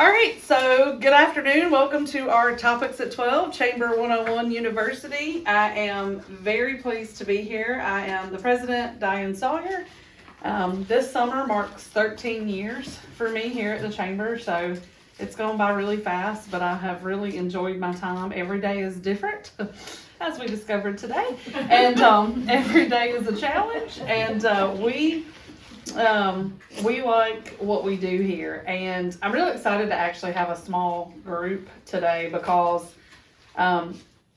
All right, so good afternoon. Welcome to our Topics at 12, Chamber 101 University. I am very pleased to be here. I am the president, Diane Sawyer. This summer marks 13 years for me here at the Chamber, so it's gone by really fast, but I have really enjoyed my time. Every day is different, as we discovered today, and every day is a challenge, and we like what we do here, and I'm really excited to actually have a small group today because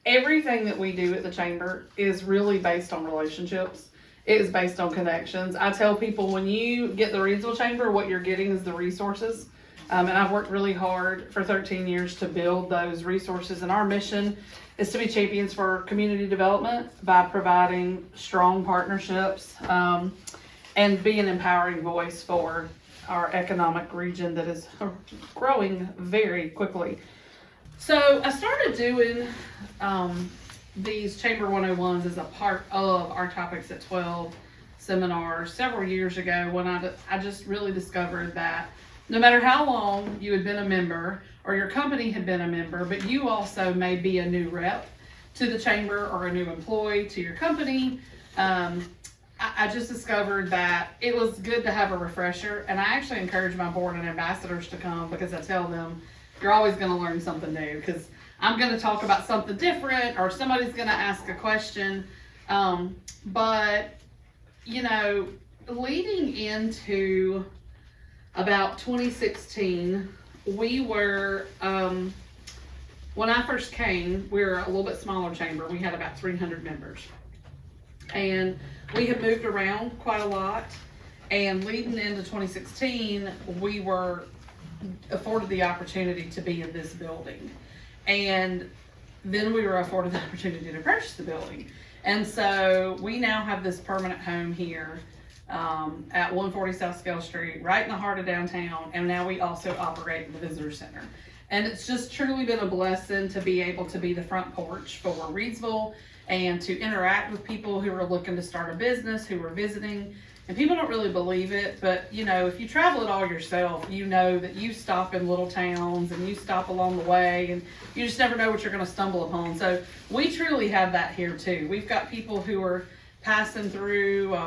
everything that we do at the Chamber is really based on relationships. It is based on connections. I tell people when you get the Reidsville Chamber, what you're getting is the resources. And I've worked really hard for 13 years to build those resources. And our mission is to be champions for community development by providing strong partnerships and be an empowering voice for our economic region that is growing very quickly. So I started doing these Chamber 101s as a part of our Topics at 12 seminar several years ago when I just really discovered that no matter how long you had been a member or your company had been a member, but you also may be a new rep to the Chamber or a new employee to your company, I just discovered that it was good to have a refresher, and I actually encourage my board and ambassadors to come because I tell them you're always going to learn something new because I'm going to talk about something different or somebody's going to ask a question. But, you know, leading into about 2016, we were, when I first came, we were a little bit smaller chamber. We had about 300 members. And we had moved around quite a lot. And leading into 2016, we were afforded the opportunity to be in this building. And then we were afforded the opportunity to purchase the building. And so we now have this permanent home here at 140 South Scale Street, right in the heart of downtown. And now we also operate the visitor center. And it's just truly been a blessing to be able to be the front porch for Reidsville and to interact with people who are looking to start a business, who are visiting. And people don't really believe it, but you know, if you travel it all yourself, you know that you stop in little towns and you stop along the way and you just never know what you're going to stumble upon. So we truly have that here too. We've got people who are passing through.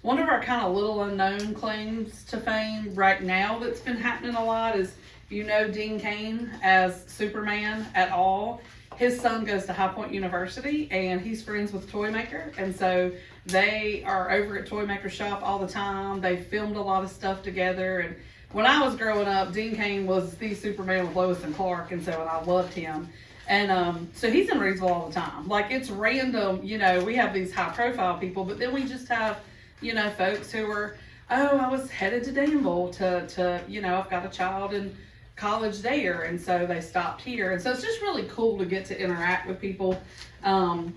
One of our kind of little unknown claims to fame right now that's been happening a lot is, you know, Dean Cain as Superman at all. His son goes to High Point University and he's friends with Toy Maker. And so they are over at Toy Maker's shop all the time. They filmed a lot of stuff together. And when I was growing up, Dean Cain was the Superman with Lois and Clark. And so I loved him. And so he's in Reidsville all the time. Like, it's random, you know, we have these high profile people, but then we just have, you know, folks who are, oh, I was headed to Danville to you know, I've got a child in college there, and so they stopped here. And so it's just really cool to get to interact with people. And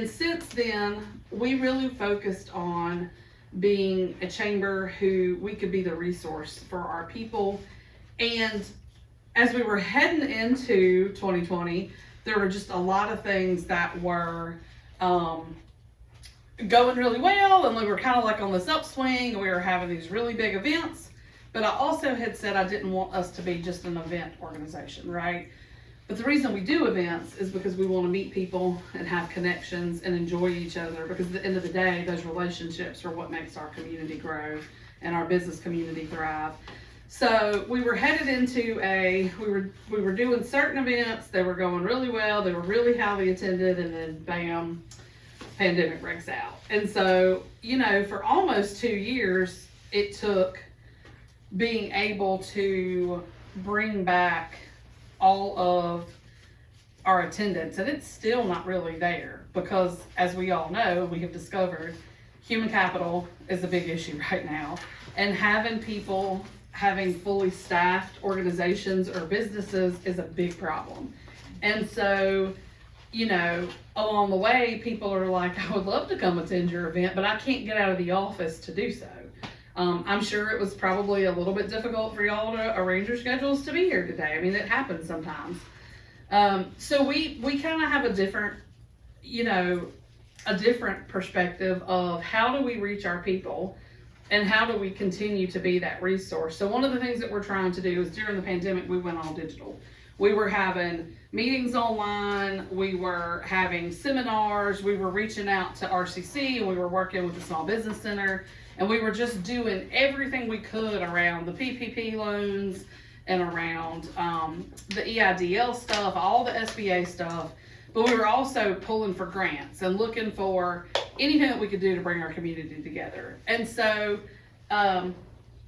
since then, we really focused on being a chamber who we could be the resource for our people. And as we were heading into 2020, there were just a lot of things that were going really well, and we were kind of like on this upswing. We were having these really big events. But I also had said I didn't want us to be just an event organization, right? But the reason we do events is because we want to meet people and have connections and enjoy each other, because at the end of the day, those relationships are what makes our community grow and our business community thrive. So we were headed into we were doing certain events. They were going really well. They were really highly attended, and then bam, pandemic breaks out. And so, you know, for almost 2 years, it took being able to bring back all of our attendance, and it's still not really there because, as we all know, we have discovered human capital is a big issue right now, and having fully staffed organizations or businesses is a big problem. And so, you know, along the way, people are like, I would love to come attend your event, but I can't get out of the office to do so. I'm sure it was probably a little bit difficult for y'all to arrange your schedules to be here today. I mean, it happens sometimes. So we kind of have a different, you know, a different perspective of how do we reach our people and how do we continue to be that resource. So one of the things that we're trying to do is during the pandemic, we went all digital. We were having meetings online, we were having seminars, we were reaching out to RCC, and we were working with the Small Business Center, and we were just doing everything we could around the PPP loans and around the EIDL stuff, all the SBA stuff. But we were also pulling for grants and looking for anything that we could do to bring our community together. And so,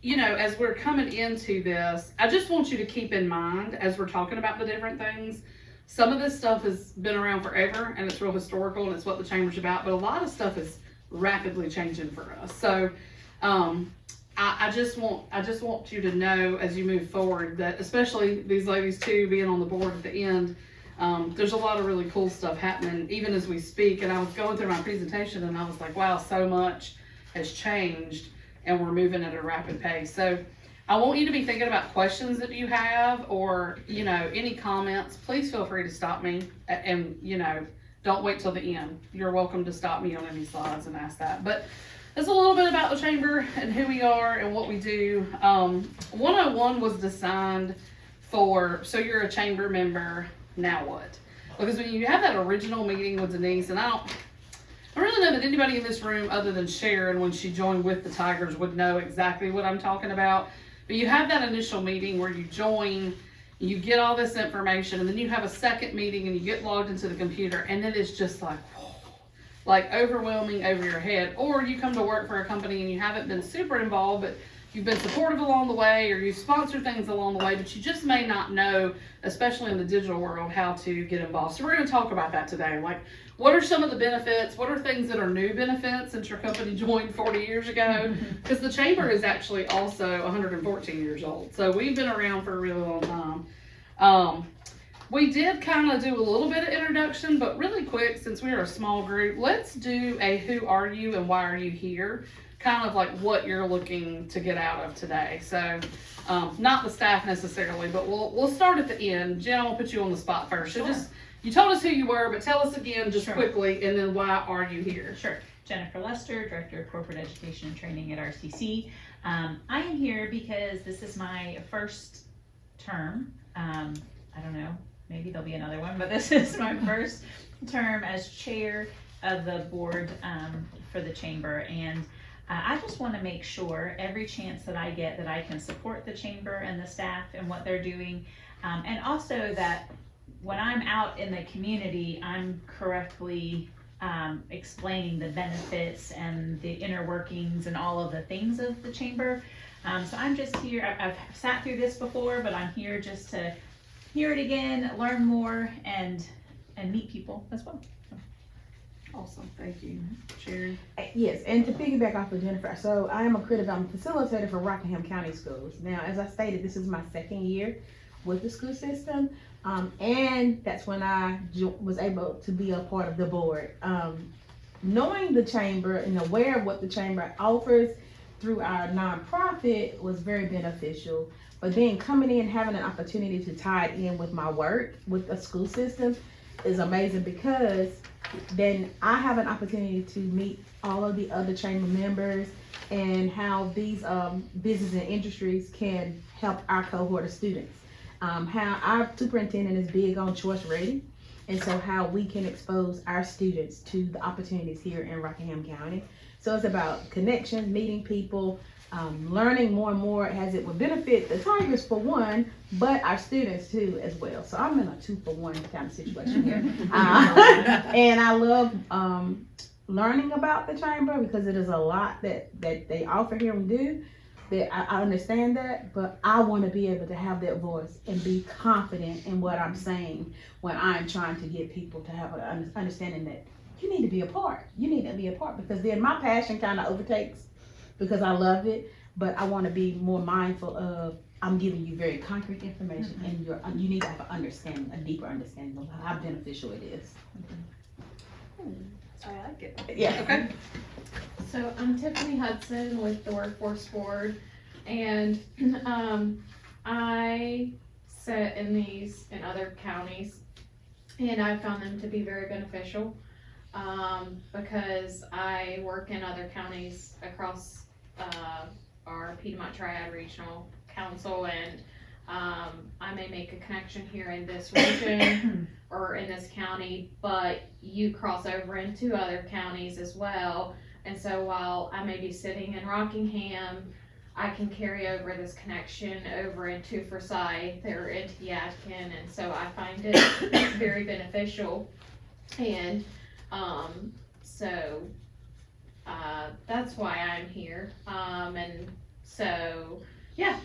you know, as we're coming into this, I just want you to keep in mind as we're talking about the different things, some of this stuff has been around forever and it's real historical and it's what the chamber's about, but a lot of stuff is rapidly changing for us. So I just want you to know as you move forward that, especially these ladies too, being on the board at the end, there's a lot of really cool stuff happening even as we speak. And I was going through my presentation and I was like, wow, so much has changed and we're moving at a rapid pace. So I want you to be thinking about questions that you have, or, you know, any comments. Please feel free to stop me, and, you know, don't wait till the end. You're welcome to stop me on any slides and ask that. But it's a little bit about the chamber and who we are and what we do. 101 was designed for, so you're a chamber member, now what? Because when you have that original meeting with Denise, and I don't really know that anybody in this room other than Sharon, when she joined with the Tigers, would know exactly what I'm talking about. But you have that initial meeting where you join, you get all this information, and then you have a second meeting and you get logged into the computer, and it is just like overwhelming over your head. Or you come to work for a company and you haven't been super involved, but you've been supportive along the way, or you sponsor things along the way, but you just may not know, especially in the digital world, how to get involved. So we're going to talk about that today. Like, what are some of the benefits? What are things that are new benefits since your company joined 40 years ago? Because the chamber is actually also 114 years old. So we've been around for a really long time. We did kind of do a little bit of introduction, but really quick, since we're a small group, let's do a who are you and why are you here? Kind of like what you're looking to get out of today. So not the staff necessarily, but we'll start at the end. Jen, I'll put you on the spot first. So Sure. You told us who you were, but tell us again just Sure. quickly, and then why are you here? Sure. Jennifer Lester, Director of Corporate Education and Training at RCC. I am here because this is my first term. I don't know, maybe there'll be another one, but this is my first term as chair of the board for the chamber. And I just want to make sure every chance that I get that I can support the chamber and the staff and what they're doing. And also that when I'm out in the community, I'm correctly explaining the benefits and the inner workings and all of the things of the chamber. So I'm just here, I've sat through this before, but I'm here just to hear it again, learn more, and meet people as well. Awesome, thank you. Sharon? Yes, and to piggyback off of Jennifer, so I am a I'm a facilitator for Rockingham County Schools. Now, as I stated, this is my second year with the school system, and that's when I was able to be a part of the board. Knowing the chamber and aware of what the chamber offers through our nonprofit was very beneficial. But then coming in, having an opportunity to tie it in with my work with the school system is amazing, because then I have an opportunity to meet all of the other chamber members and how these business and industries can help our cohort of students. How our superintendent is big on choice rating, and so how we can expose our students to the opportunities here in Rockingham County. So it's about connection, meeting people, learning more and more as it would benefit the Tigers for one, but our students too as well. So I'm in a 2-for-1 kind of situation here. And I love learning about the chamber, because it is a lot that they offer here and do. That I understand that, but I want to be able to have that voice and be confident in what I'm saying when I'm trying to get people to have an understanding that you need to be a part. You need to be a part, because then my passion kind of overtakes, because I love it, but I want to be more mindful of, I'm giving you very concrete information, and you need to have an understanding, a deeper understanding of how beneficial it is. I like it. Yeah. Okay. So I'm Tiffany Hudson with the Workforce Board, and I sit in these in other counties, and I found them to be very beneficial because I work in other counties across our Piedmont Triad Regional Council, and I may make a connection here in this region or in this county, but you cross over into other counties as well. And so while I may be sitting in Rockingham, I can carry over this connection over into Forsyth or into Yadkin, and so I find it very beneficial. And so that's why I'm here. And so yeah,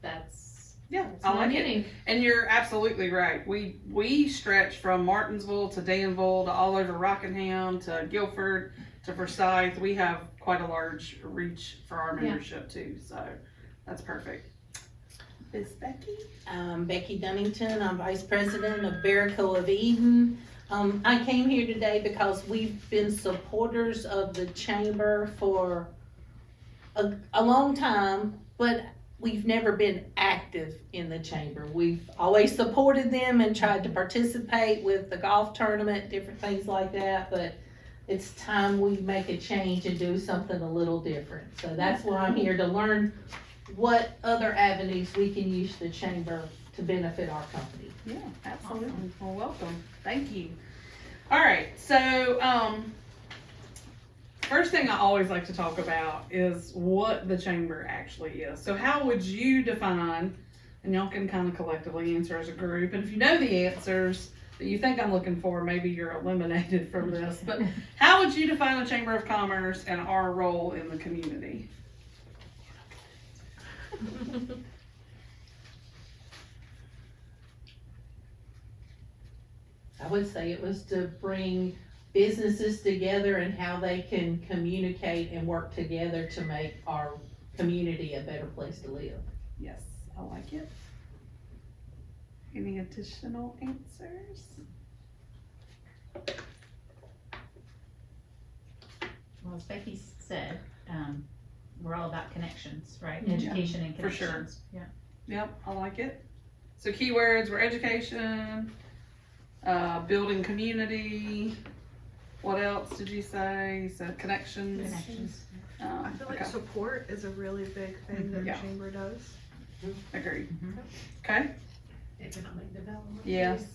that's I my like it. meeting. And you're absolutely right. We stretch from Martinsville to Danville to all over Rockingham to Guilford to Forsyth. We have quite a large reach for our membership too, so that's perfect. Miss Becky? Becky Dunnington. I'm Vice President of Barico of Eden. I came here today because we've been supporters of the chamber for a long time, but we've never been active in the chamber. We've always supported them and tried to participate with the golf tournament, different things like that, but it's time we make a change and do something a little different. So that's why I'm here, to learn what other avenues we can use the chamber to benefit our company. Yeah, absolutely. Well, welcome. Thank you. All right, so first thing I always like to talk about is what the chamber actually is. So how would you define, and y'all can kind of collectively answer as a group, and if you know the answers that you think I'm looking for, maybe you're eliminated from this, but how would you define the Chamber of Commerce and our role in the community? I would say it was to bring businesses together and how they can communicate and work together to make our community a better place to live. Yes, I like it. Any additional answers? Well, as Becky said, we're all about connections, right? Yeah, Education and for sure. connections. Yeah. Yep, I like it. So keywords were education, building community. What else did you say? So connections. Connections. I feel like Okay. support is a really big thing that Yeah. the chamber does. Agreed. Mhm. Okay. Economic development. Yes.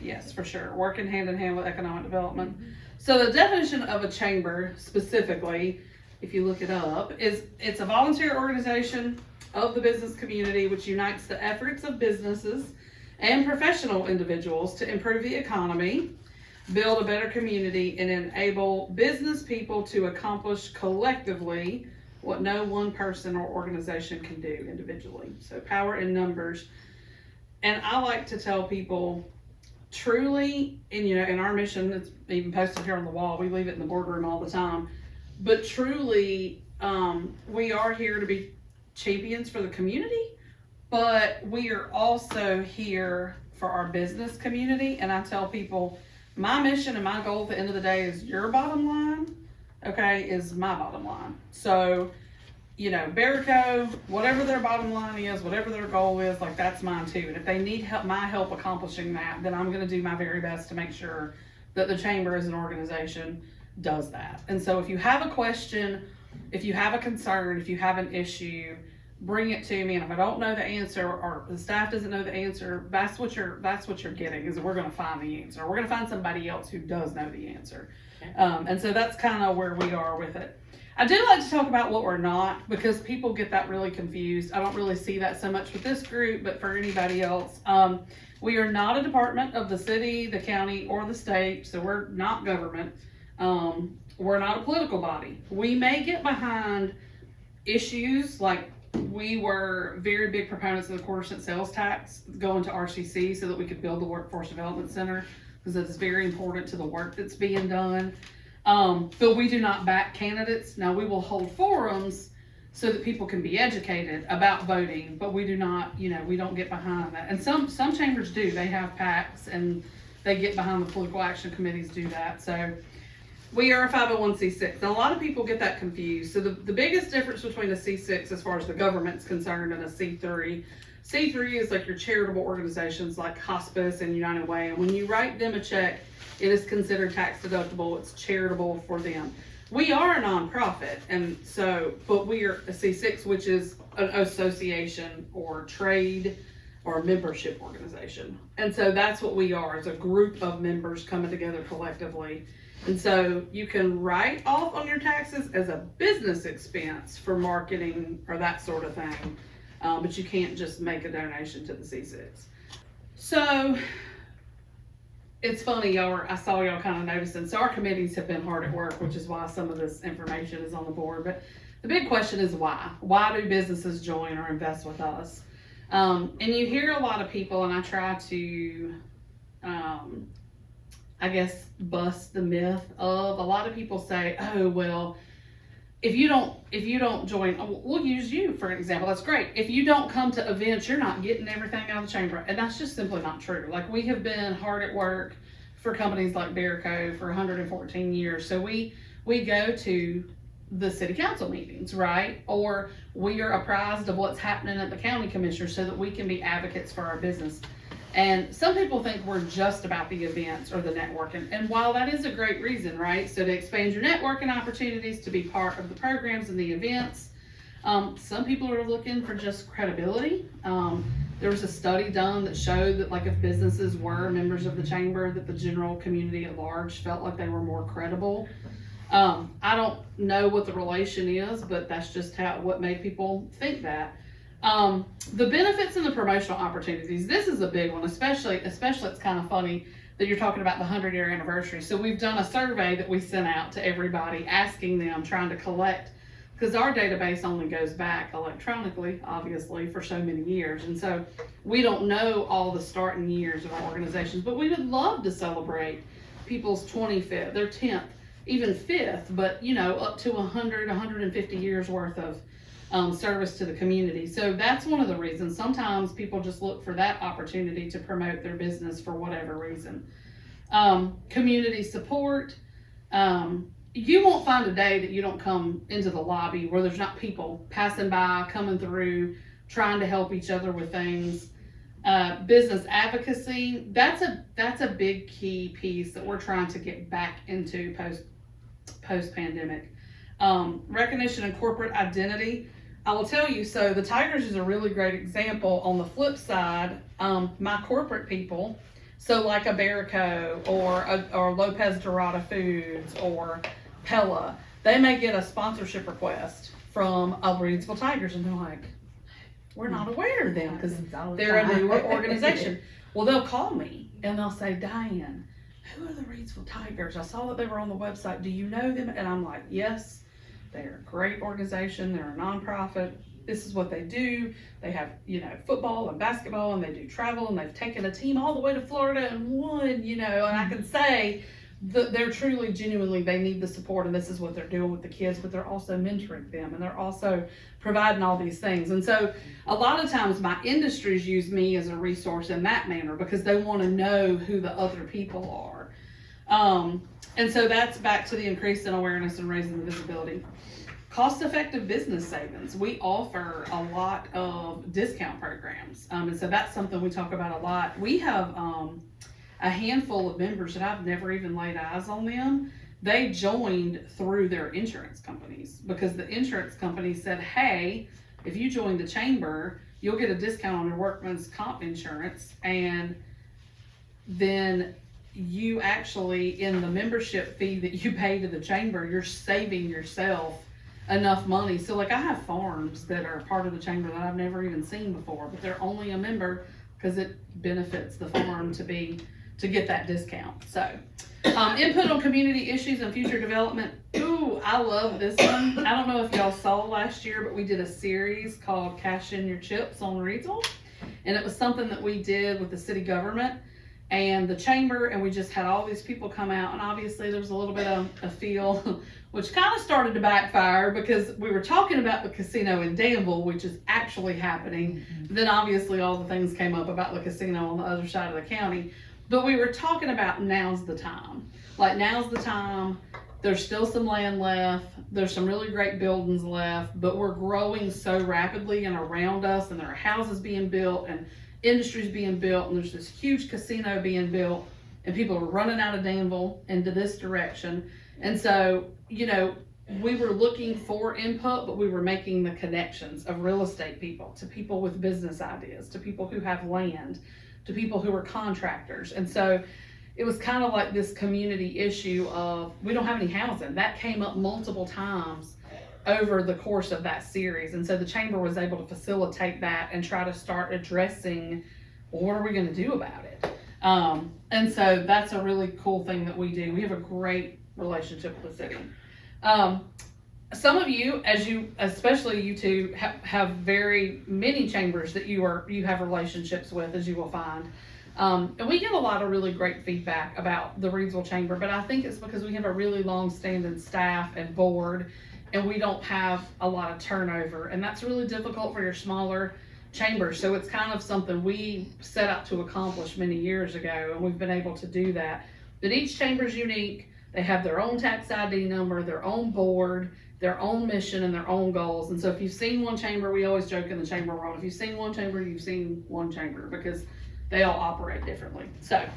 Yes, for sure. Working hand in hand with economic development. So the definition of a chamber specifically, if you look it up, is it's a volunteer organization of the business community which unites the efforts of businesses and professional individuals to improve the economy, build a better community, and enable business people to accomplish collectively what no one person or organization can do individually. So power in numbers. And I like to tell people, truly, and in our mission, it's even posted here on the wall, we leave it in the boardroom all the time, but truly, we are here to be champions for the community, but we are also here for our business community. And I tell people, my mission and my goal at the end of the day is your bottom line, okay, is my bottom line. So, Barico, whatever their bottom line is, whatever their goal is, like that's mine too. And if they need help, my help accomplishing that, then I'm going to do my very best to make sure that the chamber as an organization does that. And so if you have a question, if you have a concern, if you have an issue, bring it to me. And if I don't know the answer or the staff doesn't know the answer, that's what you're getting, is that we're going to find the answer. We're going to find somebody else who does know the answer. And so that's kind of where we are with it. I do like to talk about what we're not, because people get that really confused. I don't really see that so much with this group, but for anybody else, we are not a department of the city, the county, or the state, so we're not government. We're not a political body. We may get behind issues like we were very big proponents of the quarter-cent sales tax going to RCC so that we could build the Workforce Development Center, because it's very important to the work that's being done. But we do not back candidates. Now, we will hold forums so that people can be educated about voting, but we do not, we don't get behind that. And some chambers do. They have PACs and they get behind the political action committees do that. So we are a 501c6. Now, a lot of people get that confused. So the biggest difference between a C6 as far as the government's concerned and a C3 is like your charitable organizations like Hospice and United Way. And when you write them a check, it is considered tax deductible. It's charitable for them. we are a nonprofit, and so, but we are a C6, which is an association or trade or a membership organization. And so that's what we are, is a group of members coming together collectively. And so you can write off on your taxes as a business expense for marketing or that sort of thing, but you can't just make a donation to the C6. So it's funny, y'all, I saw y'all kind of noticing. So our committees have been hard at work, which is why some of this information is on the board. But the big question is why? Why do businesses join or invest with us? And you hear a lot of people, and I try to, I guess, bust the myth of, a lot of people say, oh, well, if you don't join, we'll use you for an example. That's great. If you don't come to events, you're not getting everything out of the chamber. And that's just simply not true. Like, we have been hard at work for companies like Bearco for 114 years. So we go to the city council meetings, right? Or we are apprised of what's happening at the county commissioner so that we can be advocates for our business. And some people think we're just about the events or the networking. And while that is a great reason, right? So to expand your networking opportunities, to be part of the programs and the events, some people are looking for just credibility. There was a study done that showed that, like, if businesses were members of the chamber, that the general community at large felt like they were more credible. I don't know what the relation is, but that's just what made people think that. The benefits and the promotional opportunities, this is a big one, especially it's kind of funny that you're talking about the 100-year anniversary. So we've done a survey that we sent out to everybody, asking them, trying to collect, because our database only goes back electronically, obviously, for so many years. And so we don't know all the starting years of our organizations, but we would love to celebrate people's 25th, their 10th, even 5th, but, you know, up to 100, 150 years worth of service to the community. So that's one of the reasons. Sometimes people just look for that opportunity to promote their business for whatever reason. Community support. You won't find a day that you don't come into the lobby where there's not people passing by, coming through, trying to help each other with things. Business advocacy, that's a big key piece that we're trying to get back into post-pandemic. Recognition and corporate identity. I will tell you, so the Tigers is a really great example. On the flip side, my corporate people, so like a Bearco or Lopez Dorada Foods or Pella, they may get a sponsorship request from a Reidsville Tigers, and they're like, we're not aware of them because they're a newer organization. Well, they'll call me and they'll say, Diane, who are the Reidsville Tigers? I saw that they were on the website. Do you know them? And I'm like, yes. They're a great organization. They're a nonprofit. This is what they do. They have, you know, football and basketball, and they do travel, and they've taken a team all the way to Florida and won, you know, and I can say that they're truly, genuinely, they need the support, and this is what they're doing with the kids, but they're also mentoring them, and they're also providing all these things. And so a lot of times my industries use me as a resource in that manner because they want to know who the other people are. And so that's back to the increase in awareness and raising the visibility. Cost-effective business savings. We offer a lot of discount programs. And so that's something we talk about a lot. We have a handful of members that I've never even laid eyes on them. They joined through their insurance companies because the insurance company said, hey, if you join the chamber, you'll get a discount on your workman's comp insurance, and then you actually, in the membership fee that you pay to the chamber, you're saving yourself enough money. So like, I have farms that are part of the chamber that I've never even seen before, but they're only a member because it benefits the farm to get that discount. So input on community issues and future development. Ooh, I love this one. I don't know if y'all saw last year, but we did a series called Cash In Your Chips on Reidsville, and it was something that we did with the city government and the chamber, and we just had all these people come out, and obviously there's a little bit of a feel, which kind of started to backfire because we were talking about the casino in Danville, which is actually happening. Then obviously all the things came up about the casino on the other side of the county, but we were talking about now's the time. Like, now's the time. There's still some land left. There's some really great buildings left, but we're growing so rapidly and around us, and there are houses being built and industries being built, and there's this huge casino being built, and people are running out of Danville into this direction. And so, you know, we were looking for input, but we were making the connections of real estate people to people with business ideas, to people who have land, to people who are contractors. And so it was kind of like this community issue of, we don't have any housing. That came up multiple times over the course of that series. And so the chamber was able to facilitate that and try to start addressing, well, what are we going to do about it? And so that's a really cool thing that we do. We have a great relationship with the city. Some of you, especially you two, have very many chambers that you have relationships with, as you will find. And we get a lot of really great feedback about the Reidsville Chamber, but I think it's because we have a really long-standing staff and board, and we don't have a lot of turnover, and that's really difficult for your smaller chambers. So it's kind of something we set out to accomplish many years ago, and we've been able to do that. But each chamber is unique. They have their own tax ID number, their own board, their own mission, and their own goals. And so if you've seen one chamber, we always joke in the chamber world, if you've seen one chamber, you've seen one chamber, because they all operate differently. So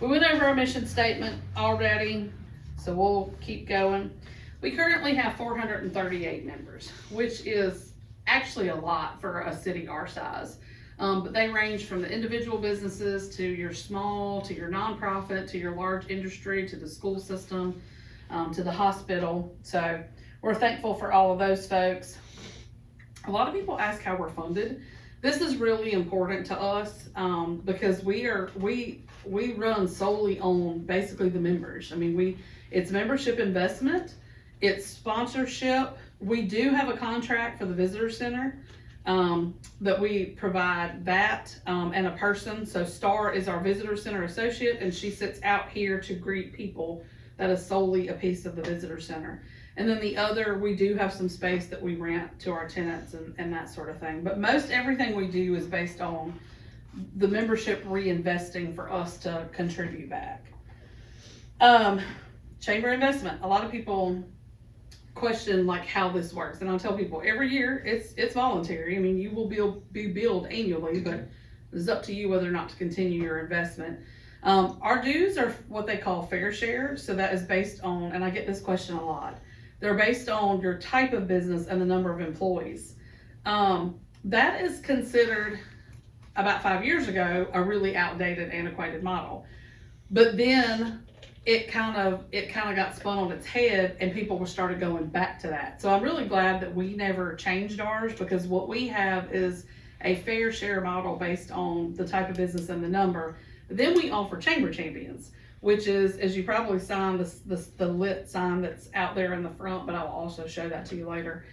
we went over our mission statement already, so we'll keep going. We currently have 438 members, which is actually a lot for a city our size. But they range from the individual businesses to your small, to your nonprofit, to your large industry, to the school system, to the hospital. So we're thankful for all of those folks. A lot of people ask how we're funded. This is really important to us because we run solely on basically the members. I mean, it's membership investment, it's sponsorship. We do have a contract for the visitor center that we provide that and a person. So Star is our visitor center associate, and she sits out here to greet people. That is solely a piece of the visitor center. And then the other, we do have some space that we rent to our tenants and that sort of thing. But most everything we do is based on the membership reinvesting for us to contribute back. Chamber investment. A lot of people question like how this works, and I'll tell people every year it's voluntary. I mean, you will be billed annually, but it's up to you whether or not to continue your investment. Our dues are what they call fair share, so that is based on, and I get this question a lot, they're based on your type of business and the number of employees. That is considered, about 5 years ago, a really outdated, antiquated model. But then it kind of got spun on its head, and people started going back to that. So I'm really glad that we never changed ours, because what we have is a fair share model based on the type of business and the number. Then we offer chamber champions, which is, as you probably saw, the lit sign that's out there in the front, but I'll also show that to you later.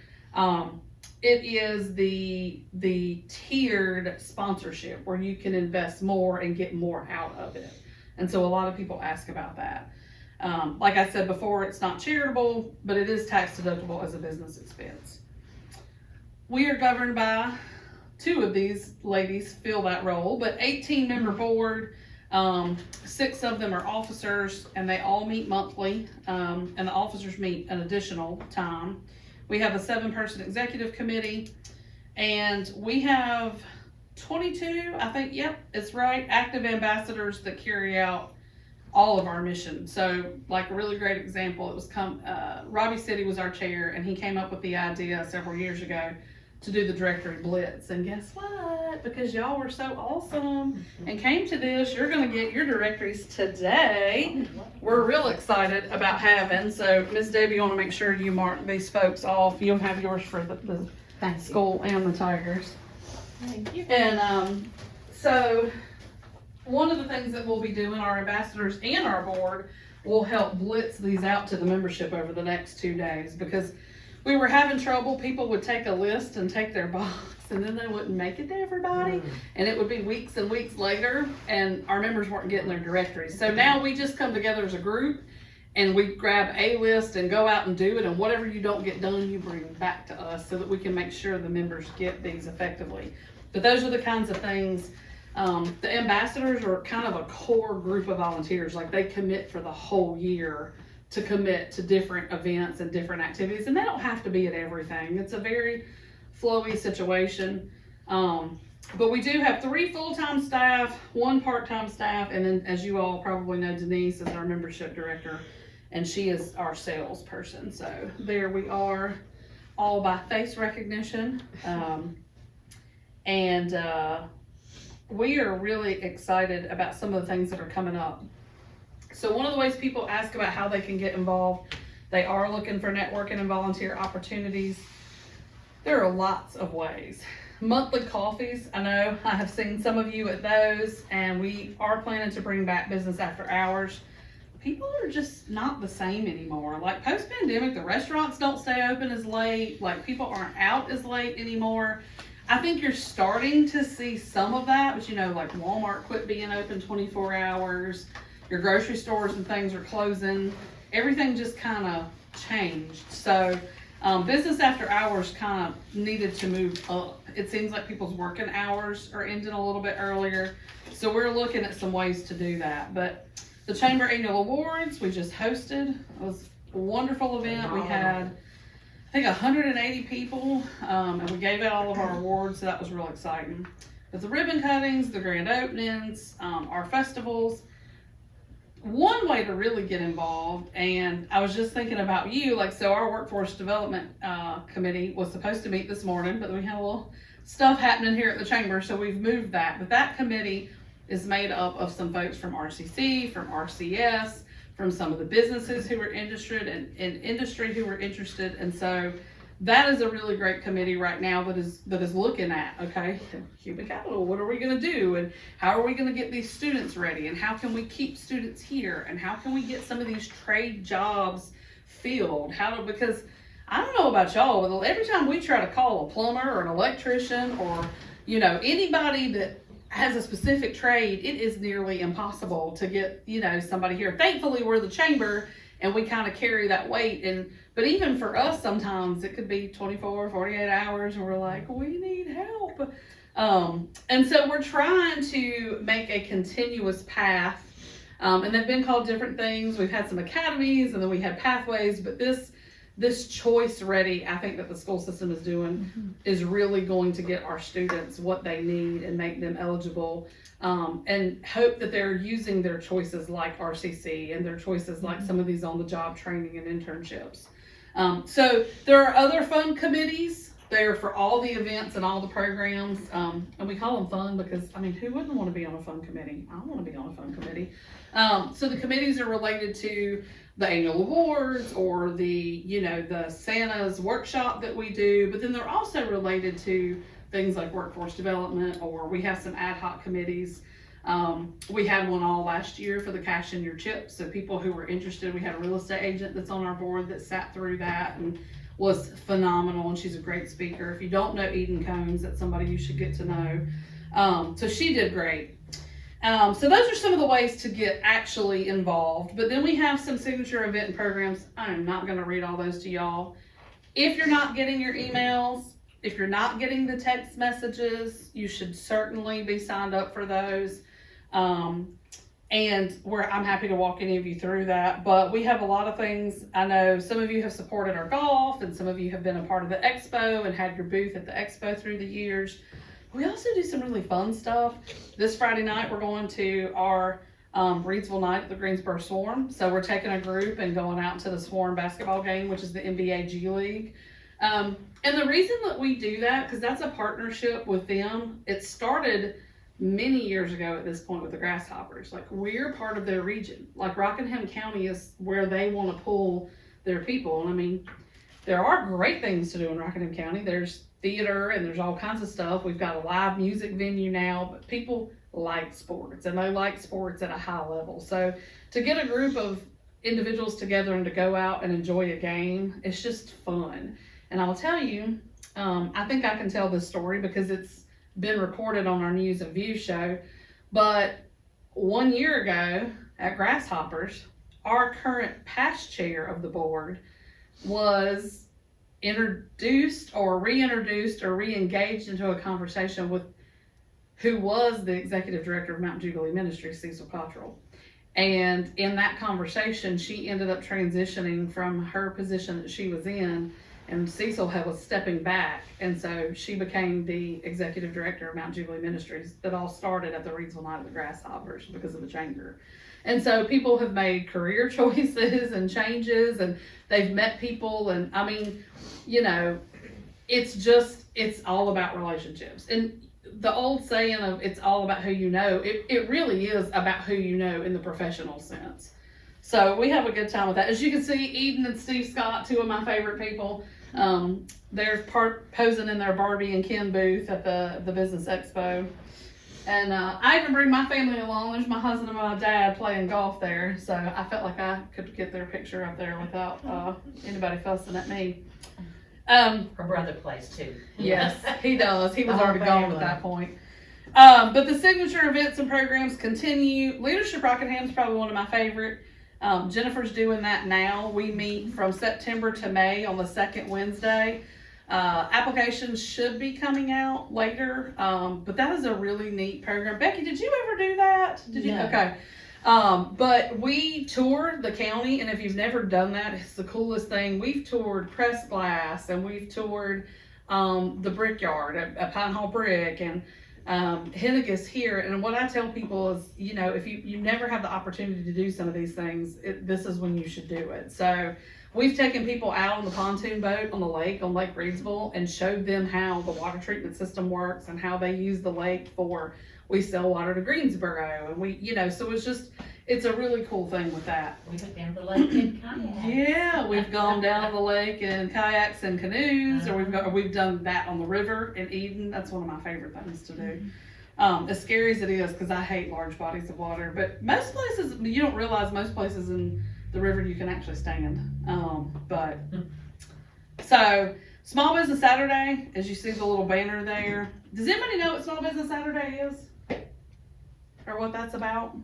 It is the tiered sponsorship where you can invest more and get more out of it. And so a lot of people ask about that. Like I said before, it's not charitable, but it is tax deductible as a business expense. We are governed by, 2 of these ladies fill that role, but 18-member board, 6 of them are officers, and they all meet monthly, and the officers meet an additional time. We have a 7-person executive committee, and we have 22, I think, yep, it's right, active ambassadors that carry out all of our mission. So, like a really great example, it was Robbie City was our chair, and he came up with the idea several years ago to do the directory blitz. And guess what? Because y'all were so awesome and came to this, you're going to get your directories today. We're real excited about having. So, Ms. Debbie, you want to make sure you mark these folks off. You'll have yours for the school and the Tigers. Thank you. And so one of the things that we'll be doing, our ambassadors and our board will help blitz these out to the membership over the next 2 days, because we were having trouble. People would take a list and take their box, and then they wouldn't make it to everybody, and it would be weeks and weeks later, and our members weren't getting their directories. So now we just come together as a group, and we grab a list and go out and do it, and whatever you don't get done, you bring back to us so that we can make sure the members get these effectively. But those are the kinds of things. The ambassadors are kind of a core group of volunteers. Like, they commit for the whole year to commit to different events and different activities, and they don't have to be at everything. It's a very flowy situation. But we do have 3 full-time staff, 1 part-time staff, and then, as you all probably know, Denise is our membership director. and she is our salesperson. So there we are, all by face recognition. And we are really excited about some of the things that are coming up. So one of the ways people ask about how they can get involved, they are looking for networking and volunteer opportunities. There are lots of ways. Monthly coffees, I know I have seen some of you at those, and we are planning to bring back business after hours. People are just not the same anymore. Like post-pandemic, the restaurants don't stay open as late. Like people aren't out as late anymore. I think you're starting to see some of that, but you know, like Walmart quit being open 24 hours. Your grocery stores and things are closing. Everything just kind of changed. So business after hours kind of needed to move up. It seems like people's working hours are ending a little bit earlier. So we're looking at some ways to do that. But the Chamber Annual Awards, we just hosted. It was a wonderful event. We had, I think, 180 people, and we gave out all of our awards, so that was real exciting. But the ribbon cuttings, the grand openings, our festivals, one way to really get involved, and I was just thinking about you, like, so our workforce development committee was supposed to meet this morning, but we had a little stuff happening here at the chamber, so we've moved that. But that committee is made up of some folks from RCC, from RCS, from some of the businesses who were interested, and industry who were interested, and so that is a really great committee right now that is looking at, okay, human capital, what are we going to do, and how are we going to get these students ready, and how can we keep students here, and how can we get some of these trade jobs filled, because I don't know about y'all, but every time we try to call a plumber or an electrician or, you know, anybody that has a specific trade, it is nearly impossible to get, you know, somebody here. Thankfully, we're the chamber and we kind of carry that weight. But even for us, sometimes it could be 24, 48 hours and we're like, we need help. And so we're trying to make a continuous path. And they've been called different things. We've had some academies and then we had pathways, but this choice ready, I think that the school system is doing is really going to get our students what they need and make them eligible, and hope that they're using their choices like RCC and their choices like some of these on-the-job training and internships. So there are other fun committees. They're for all the events and all the programs, and we call them fun because, I mean, who wouldn't want to be on a fun committee? I want to be on a fun committee. So the committees are related to the annual awards or the Santa's workshop that we do, but then they're also related to things like workforce development, or we have some ad hoc committees. We had one all last year for the cash in your chips. So people who were interested, we had a real estate agent that's on our board that sat through that and was phenomenal, and she's a great speaker. If you don't know Eden Combs, that's somebody you should get to know. So she did great. So those are some of the ways to get actually involved. But then we have some signature event and programs. I'm not going to read all those to y'all. If you're not getting your emails, if you're not getting the text messages, you should certainly be signed up for those. And I'm happy to walk any of you through that. But we have a lot of things. I know some of you have supported our golf, and some of you have been a part of the expo and had your booth at the expo through the years. We also do some really fun stuff. This Friday night, we're going to our Reidsville night at the Greensboro Swarm. So we're taking a group and going out to the Swarm basketball game, which is the NBA G League. And the reason that we do that, because that's a partnership with them. It started many years ago at this point with the Grasshoppers. Like, we're part of their region. Like, Rockingham County is where they want to pull their people. And I mean, there are great things to do in Rockingham County. There's theater and there's all kinds of stuff. We've got a live music venue now, but people like sports and they like sports at a high level. So to get a group of individuals together and to go out and enjoy a game, it's just fun. And I will tell you, I think I can tell this story because it's been recorded on our News and View show. But 1 year ago at Grasshoppers, our current past chair of the board was introduced or reintroduced or re-engaged into a conversation with who was the executive director of Mount Jubilee Ministries, Cecil Cottrell. And in that conversation, she ended up transitioning from her position that she was in and Cecil was stepping back, and so she became the executive director of Mount Jubilee Ministries. That all started at the Reidsville Night of the Grasshoppers because of the chamber. And so people have made career choices and changes, and they've met people, and I mean, you know, it's all about relationships. And the old saying of it's all about who you know, it really is about who you know in the professional sense. So we have a good time with that. As you can see, Eden and Steve Scott, two of my favorite people, they're posing in their Barbie and Ken booth at the Business Expo. And I even bring my family along. There's my husband and my dad playing golf there. So I felt like I could get their picture up there without anybody fussing at me. Her brother plays too. Yes, he does. He was The whole already gone at family. that point. But the signature events and programs continue. Leadership Rockingham is probably one of my favorite. Jennifer's doing that now. We meet from September to May on the second Wednesday. Applications should be coming out later, but that is a really neat program. Becky, did you ever do that? Did you? No. Okay. But we toured the county, and if you've never done that, it's the coolest thing. We've toured Press Glass, and we've toured the Brickyard at Pine Hall Brick, and Hennigas here. And what I tell people is, you know, if you never have the opportunity to do some of these things, this is when you should do it. So we've taken people out on the pontoon boat on the lake, on Lake Reidsville, and showed them how the water treatment system works and how they use the lake we sell water to Greensboro, and you know, so it's a really cool thing with that. We took down to the lake in kayaks. Yeah, we've gone down to the lake in kayaks and canoes, or we've done that on the river in Eden. That's one of my favorite things to do. As scary as it is, because I hate large bodies of water, but most places, you don't realize most places in the river you can actually stand. So Small Business Saturday, as you see the little banner there. Does anybody know what Small Business Saturday is? Or what that's about?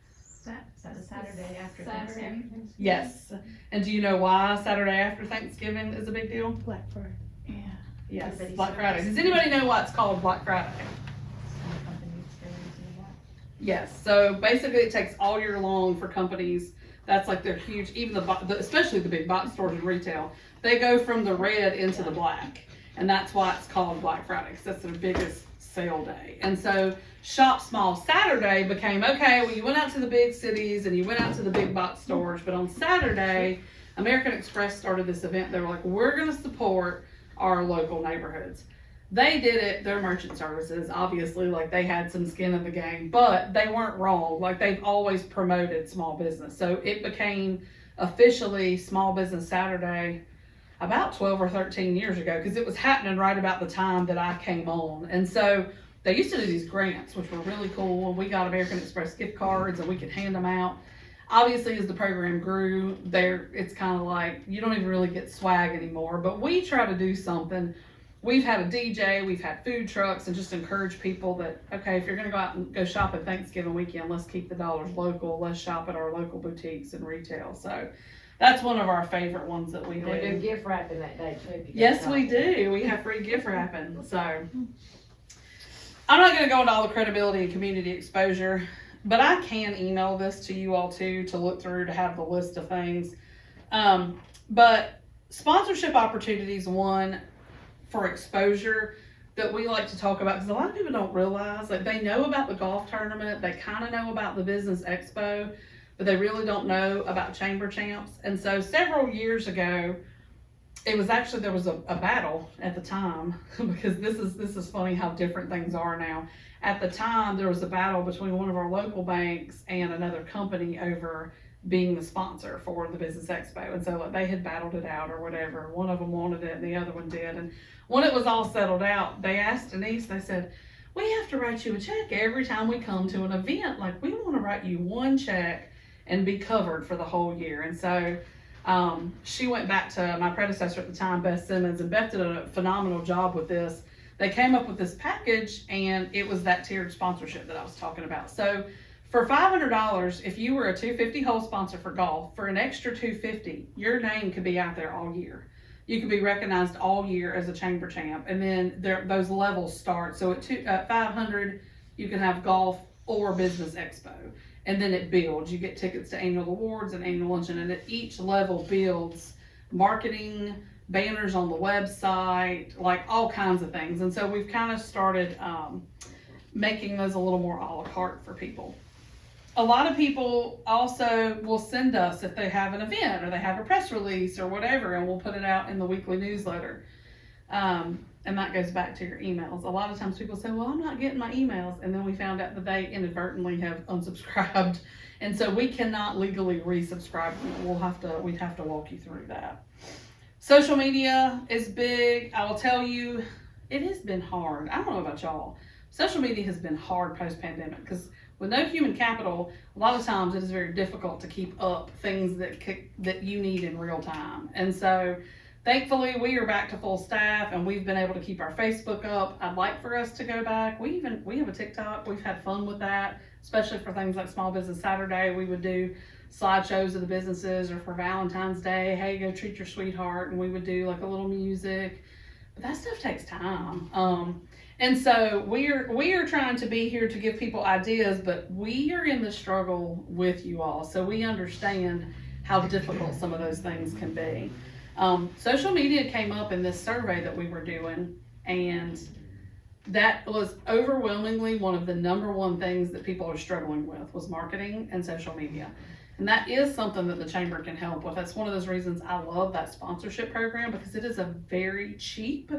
Is that the Saturday after Thanksgiving? Yes. And do you know why Saturday after Thanksgiving is a big deal? Black Friday. Yeah. Yes, Everybody's Black Friday. service. Does anybody know why it's called Black Friday? Some companies go into that. Yes. So basically, it takes all year long for companies. That's like they're huge. Even especially the big box stores and retail, they go from the red into the black, and that's why it's called Black Friday, because that's their biggest sale day. And so Shop Small Saturday became, okay, well, you went out to the big cities and you went out to the big box stores, but on Saturday, American Express started this event. They were like, we're going to support our local neighborhoods. They did it, their merchant services, obviously, like they had some skin in the game, but they weren't wrong. Like they've always promoted small business. So it became officially Small Business Saturday about 12 or 13 years ago, because it was happening right about the time that I came on. And so they used to do these grants, which were really cool. We got American Express gift cards and we could hand them out. Obviously, as the program grew, it's kind of like you don't even really get swag anymore, but we try to do something. We've had a DJ, we've had food trucks, and just encourage people that, okay, if you're going to go out and go shop at Thanksgiving weekend, let's keep the dollars local. Let's shop at our local boutiques and retail. So that's one of our favorite ones that we do. We do gift wrapping that day too. if you Yes, get we do. We have free gift wrapping. So I'm not going to go into all the credibility and community exposure, but I can email this to you all too, to look through, to have the list of things. But sponsorship opportunities, one for exposure that we like to talk about, because a lot of people don't realize, like they know about the golf tournament, they kind of know about the business expo, but they really don't know about Chamber Champs. And so several years ago, it was actually, there was a battle at the time, because this is funny how different things are now. At the time, there was a battle between one of our local banks and another company over being the sponsor for the Business Expo. And so like, they had battled it out or whatever. One of them wanted it and the other one did. And when it was all settled out, they asked Denise, they said, we have to write you a check every time we come to an event. Like, we want to write you one check and be covered for the whole year. And so she went back to my predecessor at the time, Beth Simmons, and Beth did a phenomenal job with this. They came up with this package, and it was that tiered sponsorship that I was talking about. So for $500, if you were a 250 hole sponsor for golf, for an extra $250, your name could be out there all year. You could be recognized all year as a chamber champ, and then those levels start. So at 500, you can have golf or business expo, and then it builds. You get tickets to annual awards and annual luncheon, and at each level builds marketing, banners on the website, like all kinds of things. And so we've kind of started making those a little more a la carte for people. A lot of people also will send us if they have an event or they have a press release or whatever, and we'll put it out in the weekly newsletter. And that goes back to your emails. A lot of times people say, well, I'm not getting my emails. And then we found out that they inadvertently have unsubscribed. And so we cannot legally resubscribe them. We'd have to walk you through that. Social media is big. I will tell you, it has been hard. I don't know about y'all. Social media has been hard post-pandemic because with no human capital, a lot of times it is very difficult to keep up things that you need in real time. And so thankfully, we are back to full staff, and we've been able to keep our Facebook up. I'd like for us to go back. We have a TikTok. We've had fun with that, especially for things like Small Business Saturday. We would do slideshows of the businesses, or for Valentine's Day, hey, go treat your sweetheart, and we would do like a little music. But that stuff takes time. And so we are trying to be here to give people ideas, but we are in the struggle with you all, so we understand how difficult some of those things can be. Social media came up in this survey that we were doing, and that was overwhelmingly one of the number one things that people are struggling with was marketing and social media. And that is something that the chamber can help with. That's one of those reasons I love that sponsorship program, because it is a very cheap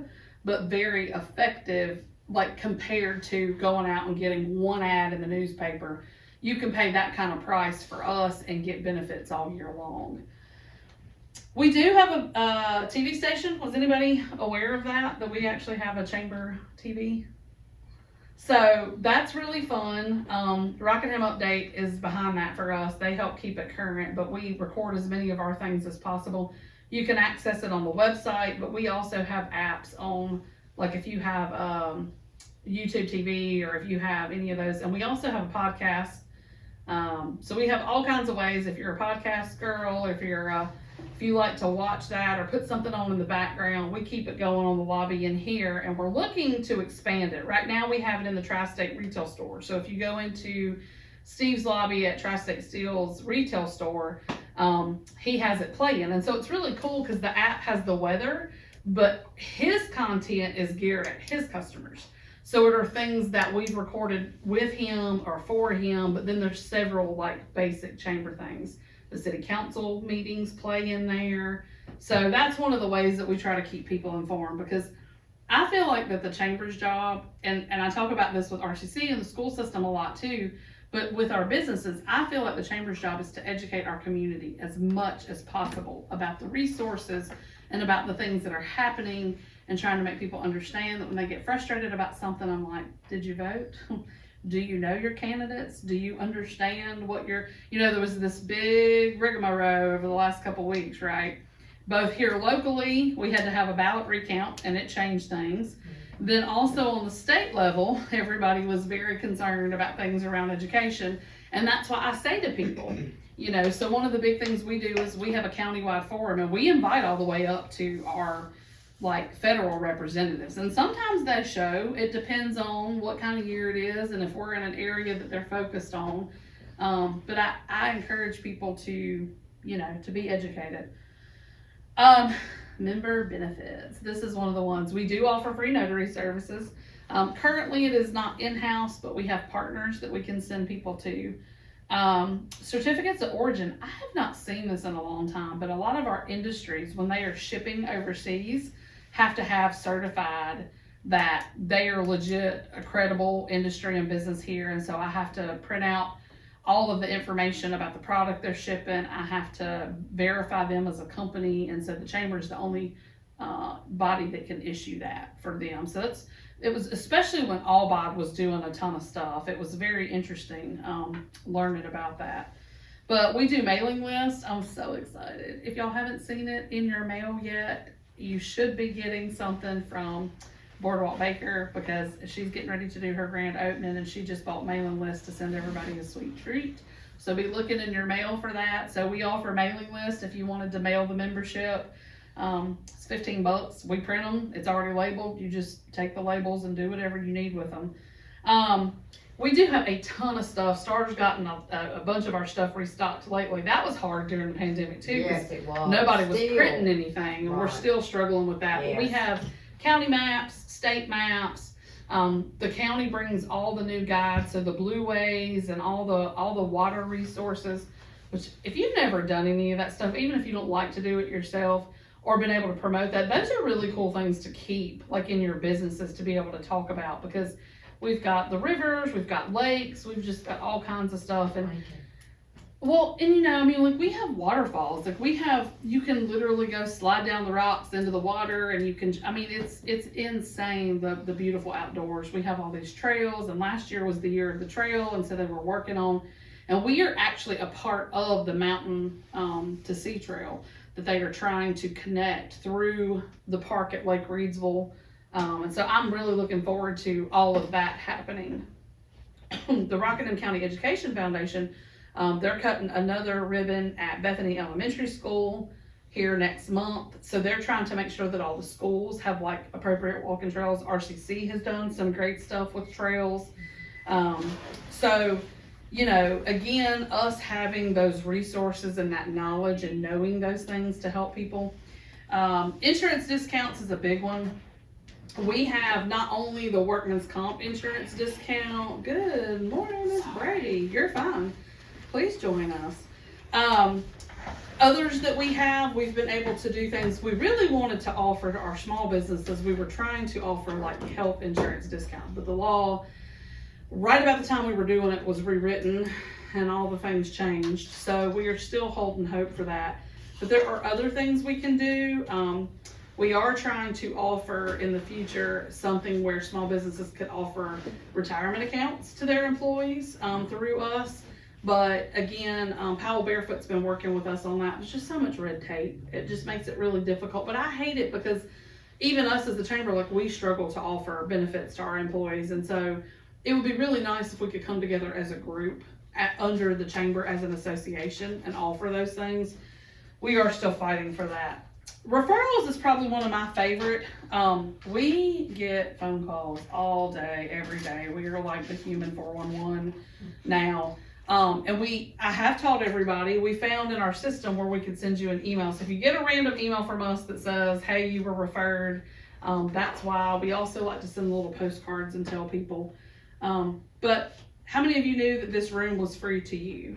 but very effective, like compared to going out and getting one ad in the newspaper. You can pay that kind of price for us and get benefits all year long. We do have a TV station. Was anybody aware of that we actually have a chamber TV? So that's really fun. Rockingham Update is behind that for us. They help keep it current, but we record as many of our things as possible. You can access it on the website, but we also have apps on, like if you have YouTube TV or if you have any of those. And we also have a podcast. So we have all kinds of ways. If you're a podcast girl, if you like to watch that or put something on in the background, we keep it going on the lobby in here, and we're looking to expand it. Right now we have it in the Tri-State retail store. So if you go into Steve's lobby at Tri-State Steel's retail store, he has it playing. And so it's really cool because the app has the weather, but his content is geared at his customers. So it are things that we've recorded with him or for him, but then there's several like basic chamber things. The city council meetings play in there. So that's one of the ways that we try to keep people informed, because I feel like that the chamber's job, and I talk about this with RCC and the school system a lot too, but with our businesses, I feel like the chamber's job is to educate our community as much as possible about the resources and about the things that are happening, and trying to make people understand that when they get frustrated about something, I'm like, did you vote? Do you know your candidates? Do you understand what there was this big rigmarole over the last couple of weeks, right? Both here locally, we had to have a ballot recount and it changed things. Then also on the state level, everybody was very concerned about things around education. And that's why I say to people, so one of the big things we do is we have a countywide forum, and we invite all the way up to our federal representatives, and sometimes they show. It depends on what kind of year it is and if we're in an area that they're focused on, but I encourage people to be educated. Member benefits, this is one of the ones. We do offer free notary services. Currently it is not in-house, but we have partners that we can send people to. Certificates of origin, I have not seen this in a long time, but a lot of our industries, when they are shipping overseas, have to have certified that they are legit, a credible industry and business here. And so I have to print out all of the information about the product they're shipping. I have to verify them as a company. And so the chamber is the only body that can issue that for them. So it was, especially when Albod was doing a ton of stuff, it was very interesting learning about that. But we do mailing lists. I'm so excited. If y'all haven't seen it in your mail yet, you should be getting something from Boardwalk Baker, because she's getting ready to do her grand opening, and she just bought mailing lists to send everybody a sweet treat. So be looking in your mail for that. So we offer mailing lists if you wanted to mail the membership. It's $15. We print them. It's already labeled. You just take the labels and do whatever you need with them. We do have a ton of stuff. Star's gotten a bunch of our stuff restocked lately. That was hard during the pandemic too, because Yes, it was. nobody was Still. printing anything, and we're Right. still struggling with that. But we Yes. have county maps, state maps. The county brings all the new guides, so the blueways and all the water resources. Which, if you've never done any of that stuff, even if you don't like to do it yourself or been able to promote that, those are really cool things to keep, like in your businesses, to be able to talk about, because we've got the rivers, we've got lakes, we've just got all kinds of stuff. And well, and you know, I mean, like we have waterfalls, like you can literally go slide down the rocks into the water, and you can, I mean, it's insane, the beautiful outdoors. We have all these trails, and last year was the year of the trail, and so they were working on, and we are actually a part of the mountain to sea trail that they are trying to connect through the park at Lake Reidsville. And so I'm really looking forward to all of that happening. The Rockingham County Education Foundation, they're cutting another ribbon at Bethany Elementary School here next month. So they're trying to make sure that all the schools have like appropriate walking trails. RCC has done some great stuff with trails. So, you know, again, us having those resources and that knowledge and knowing those things to help people. Insurance discounts is a big one. We have not only the workman's comp insurance discount. Good morning, Miss Brady. You're fine. Please join us. Others that we've been able to do things we really wanted to offer to our small businesses. We were trying to offer like health insurance discount, but the law, right about the time we were doing it, was rewritten and all the things changed. So we are still holding hope for that. But there are other things we can do. We are trying to offer in the future something where small businesses could offer retirement accounts to their employees through us. But again, Powell Barefoot's been working with us on that. There's just so much red tape. It just makes it really difficult. But I hate it because even us as the chamber, like we struggle to offer benefits to our employees. And so it would be really nice if we could come together as a group under the chamber as an association and offer those things. We are still fighting for that. Referrals is probably one of my favorite. We get phone calls all day, every day. We are like the human 411 now. And I have taught everybody, we found in our system where we could send you an email. So if you get a random email from us that says, hey, you were referred, that's why. We also like to send little postcards and tell people. But how many of you knew that this room was free to use?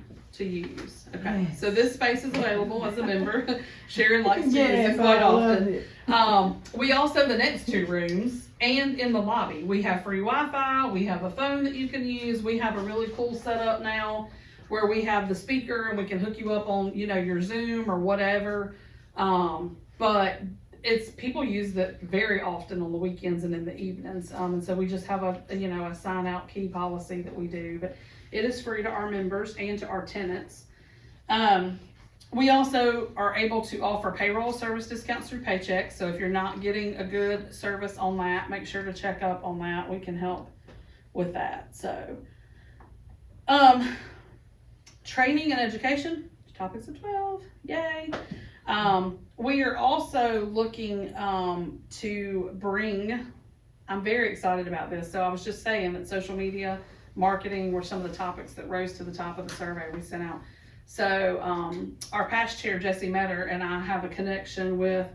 Okay, Yes. so this space is available as a member. Sharon likes to use Yes, it quite I love often. it. We also, the next two rooms and in the lobby, we have free Wi-Fi. We have a phone that you can use. We have a really cool setup now where we have the speaker and we can hook you up on, you know, your Zoom or whatever. But people use it very often on the weekends and in the evenings. And so we just have a sign out key policy that we do, but it is free to our members and to our tenants. We also are able to offer payroll service discounts through Paychex. So if you're not getting a good service on that, make sure to check up on that. We can help with that. So, training and education, topics of 12, yay. We are also looking to bring, I'm very excited about this. So I was just saying that social media marketing were some of the topics that rose to the top of the survey we sent out. So our past chair, Jesse Metter, and I have a connection with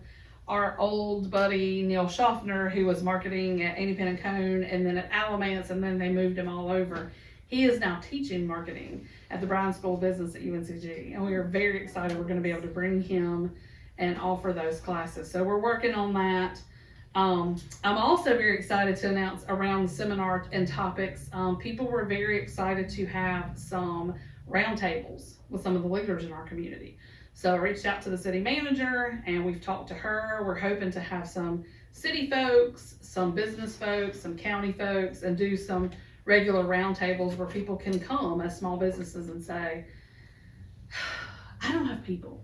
our old buddy, Neil Schaffner, who was marketing at Annie Penn & Cone and then at Alamance, and then they moved him all over. He is now teaching marketing at the Bryan School of Business at UNCG, and we are very excited we're going to be able to bring him and offer those classes. So we're working on that. I'm also very excited to announce around the seminar and topics. People were very excited to have some roundtables with some of the leaders in our community. So I reached out to the city manager and we've talked to her. We're hoping to have some city folks, some business folks, some county folks, and do some regular roundtables where people can come as small businesses and say, I don't have people.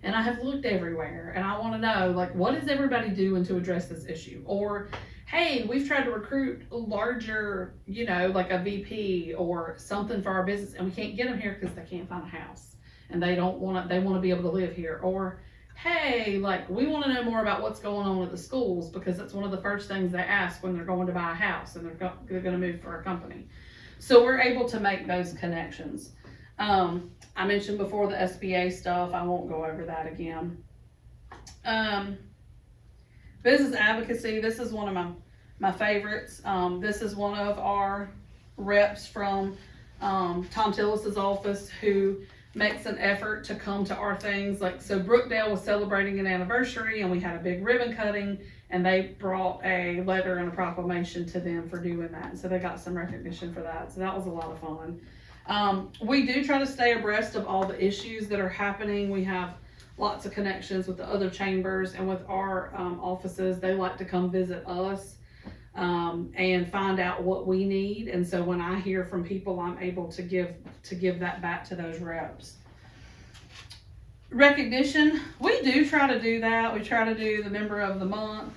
And I have looked everywhere and I want to know, like, what is everybody doing to address this issue? Or, hey, we've tried to recruit a larger, like a VP or something for our business and we can't get them here because they can't find a house and they want to be able to live here. Or, hey, like, we want to know more about what's going on at the schools, because that's one of the first things they ask when they're going to buy a house and they're going to move for a company. So we're able to make those connections. I mentioned before the SBA stuff. I won't go over that again. Business advocacy. This is one of my favorites. This is one of our reps from Tom Tillis's office who makes an effort to come to our things. Like, so Brookdale was celebrating an anniversary and we had a big ribbon cutting, and they brought a letter and a proclamation to them for doing that. And so they got some recognition for that. So that was a lot of fun. We do try to stay abreast of all the issues that are happening. We have lots of connections with the other chambers and with our offices. They like to come visit us and find out what we need. And so when I hear from people, I'm able to give that back to those reps. Recognition, we do try to do that. We try to do the member of the month.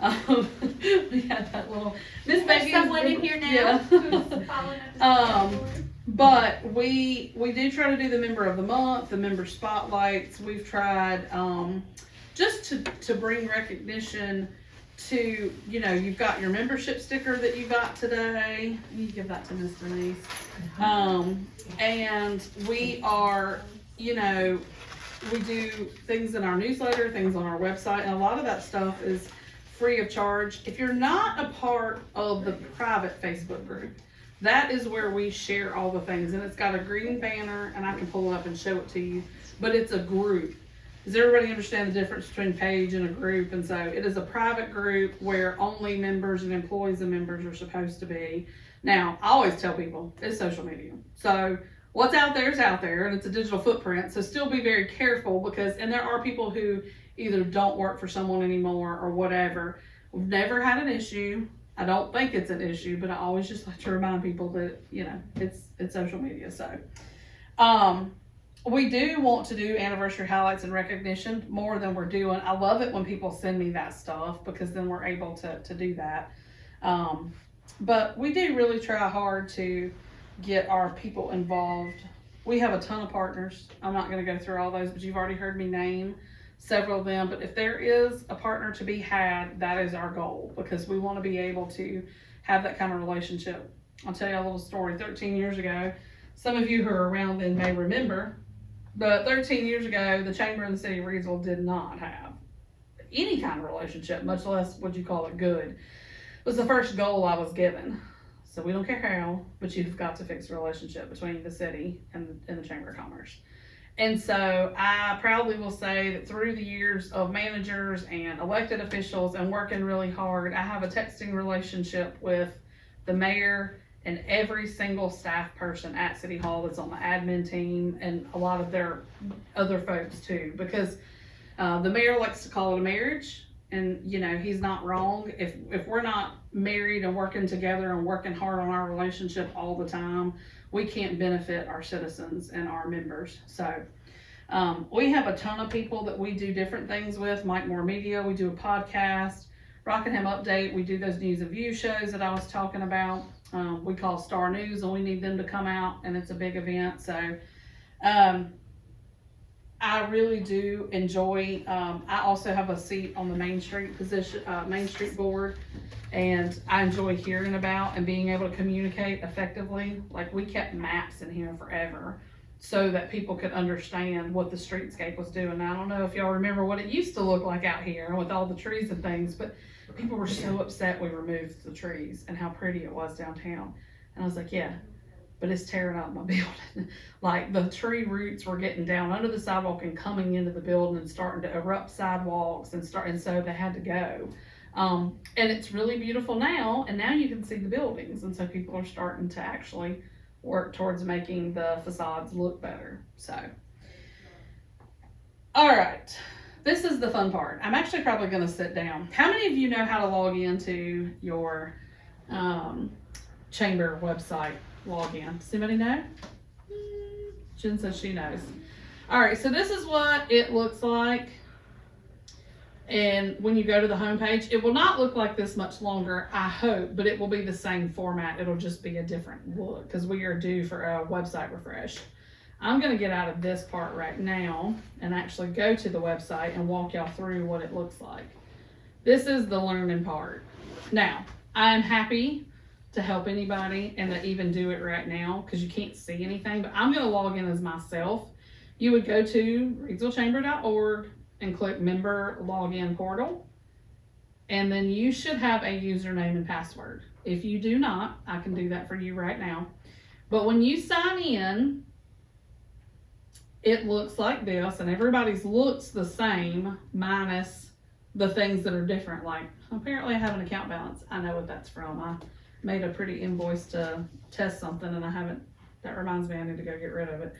We had that little Miss Becky. Someone in here now Yeah. who's following up the But we do try to do the member of the month, the member spotlights. We've tried just to bring recognition to, you know, you've got your membership sticker that you got today. You give that to Miss Denise. And we are, you know, we do things in our newsletter, things on our website, and a lot of that stuff is free of charge. If you're not a part of the private Facebook group, that is where we share all the things, and it's got a green banner, and I can pull it up and show it to you, but it's a group. Does everybody understand the difference between page and a group? And so it is a private group where only members and employees and members are supposed to be. Now, I always tell people it's social media. So what's out there is out there, and it's a digital footprint. So still be very careful, because, and there are people who either don't work for someone anymore or whatever. We've never had an issue. I don't think it's an issue, but I always just like to remind people that, you know, it's social media. So, we do want to do anniversary highlights and recognition more than we're doing. I love it when people send me that stuff, because then we're able to do that. But we do really try hard to get our people involved. We have a ton of partners. I'm not going to go through all those, but you've already heard me name several of them. But if there is a partner to be had, that is our goal, because we want to be able to have that kind of relationship. I'll tell you a little story. 13 years ago, some of you who are around then may remember, but 13 years ago, the Chamber in the city of Reidsville did not have any kind of relationship, much less would you call it good. It was the first goal I was given. So we don't care how, but you've got to fix a relationship between the city and the Chamber of Commerce. And so I proudly will say that through the years of managers and elected officials and working really hard, I have a texting relationship with the mayor and every single staff person at City Hall that's on the admin team, and a lot of their other folks too, because the mayor likes to call it a marriage, and you know, he's not wrong. If we're not married and working together and working hard on our relationship all the time, we can't benefit our citizens and our members. So we have a ton of people that we do different things with. Mike Moore Media, we do a podcast. Rockingham Update, we do those news and view shows that I was talking about. We call Star News, and we need them to come out, and it's a big event. So I really do enjoy. I also have a seat on the Main Street board, and I enjoy hearing about and being able to communicate effectively. Like, we kept maps in here forever so that people could understand what the streetscape was doing. Now, I don't know if y'all remember what it used to look like out here with all the trees and things, but people were so upset we removed the trees and how pretty it was downtown. And I was like, yeah, but it's tearing up my building. Like, the tree roots were getting down under the sidewalk and coming into the building and starting to erupt sidewalks and so they had to go. And it's really beautiful now, and now you can see the buildings, and so people are starting to actually work towards making the facades look better. So, all right, this is the fun part. I'm actually probably going to sit down. How many of you know how to log into your chamber website login? Does anybody know? Jen says she knows. All right, so this is what it looks like. And when you go to the homepage, it will not look like this much longer, I hope, but it will be the same format. It'll just be a different look, because we are due for a website refresh. I'm gonna get out of this part right now and actually go to the website and walk y'all through what it looks like. This is the learning part. Now, I am happy to help anybody and to even do it right now because you can't see anything, but I'm gonna log in as myself. You would go to reidsvillechamber.org and click member login portal. And then you should have a username and password. If you do not, I can do that for you right now. But when you sign in, it looks like this, and everybody's looks the same minus the things that are different. Like, apparently I have an account balance. I know what that's from. I made a pretty invoice to test something and I haven't, that reminds me I need to go get rid of it.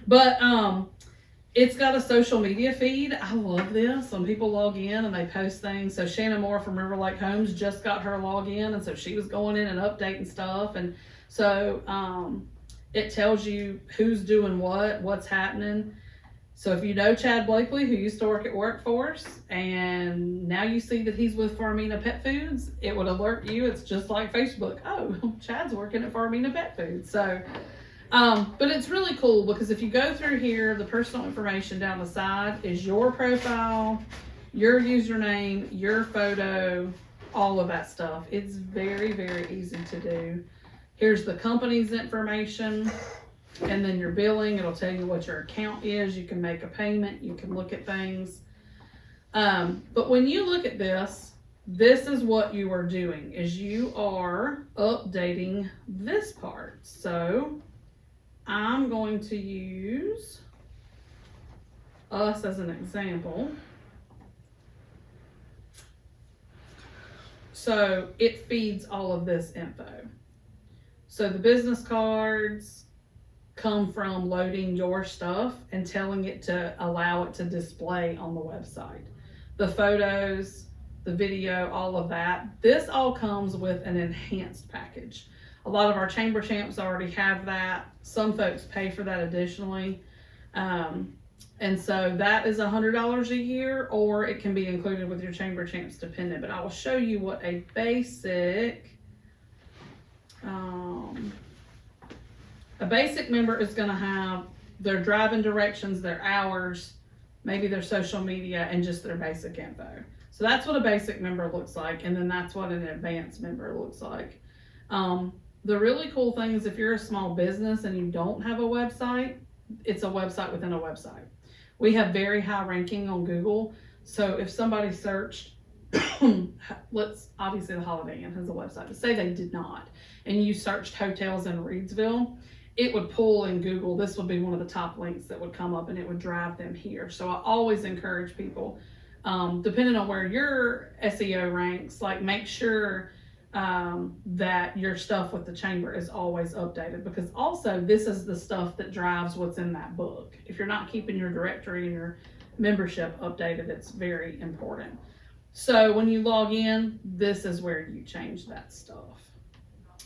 But it's got a social media feed. I love this when people log in and they post things. So Shannon Moore from River Lake Homes just got her login, and so she was going in and updating stuff. And so it tells you who's doing what's happening. So if you know Chad Blakely, who used to work at Workforce, and now you see that he's with Farmina Pet Foods, it would alert you. It's just like Facebook. Oh, Chad's working at Farmina Pet Foods. So, but it's really cool because if you go through here, the personal information down the side is your profile, your username, your photo, all of that stuff. It's very, very easy to do. Here's the company's information, and then your billing. It'll tell you what your account is. You can make a payment. You can look at things. But when you look at this, this is what you are doing, is you are updating this part. So I'm going to use us as an example. So it feeds all of this info. So the business cards come from loading your stuff and telling it to allow it to display on the website. The photos, the video, all of that. This all comes with an enhanced package. A lot of our chamber champs already have that. Some folks pay for that additionally. And so that is $100 a year, or it can be included with your chamber champs dependent. But I will show you what a basic member is going to have: their driving directions, their hours, maybe their social media, and just their basic info. So that's what a basic member looks like, and then that's what an advanced member looks like. The really cool thing is if you're a small business and you don't have a website, it's a website within a website. We have very high ranking on Google. So if somebody searched, obviously the Holiday Inn has a website, but say they did not, and you searched hotels in Reidsville, it would pull in Google. This would be one of the top links that would come up, and it would drive them here. So I always encourage people, depending on where your SEO ranks, like make sure that your stuff with the chamber is always updated, because also this is the stuff that drives what's in that book. If you're not keeping your directory and your membership updated, it's very important. So when you log in, this is where you change that stuff.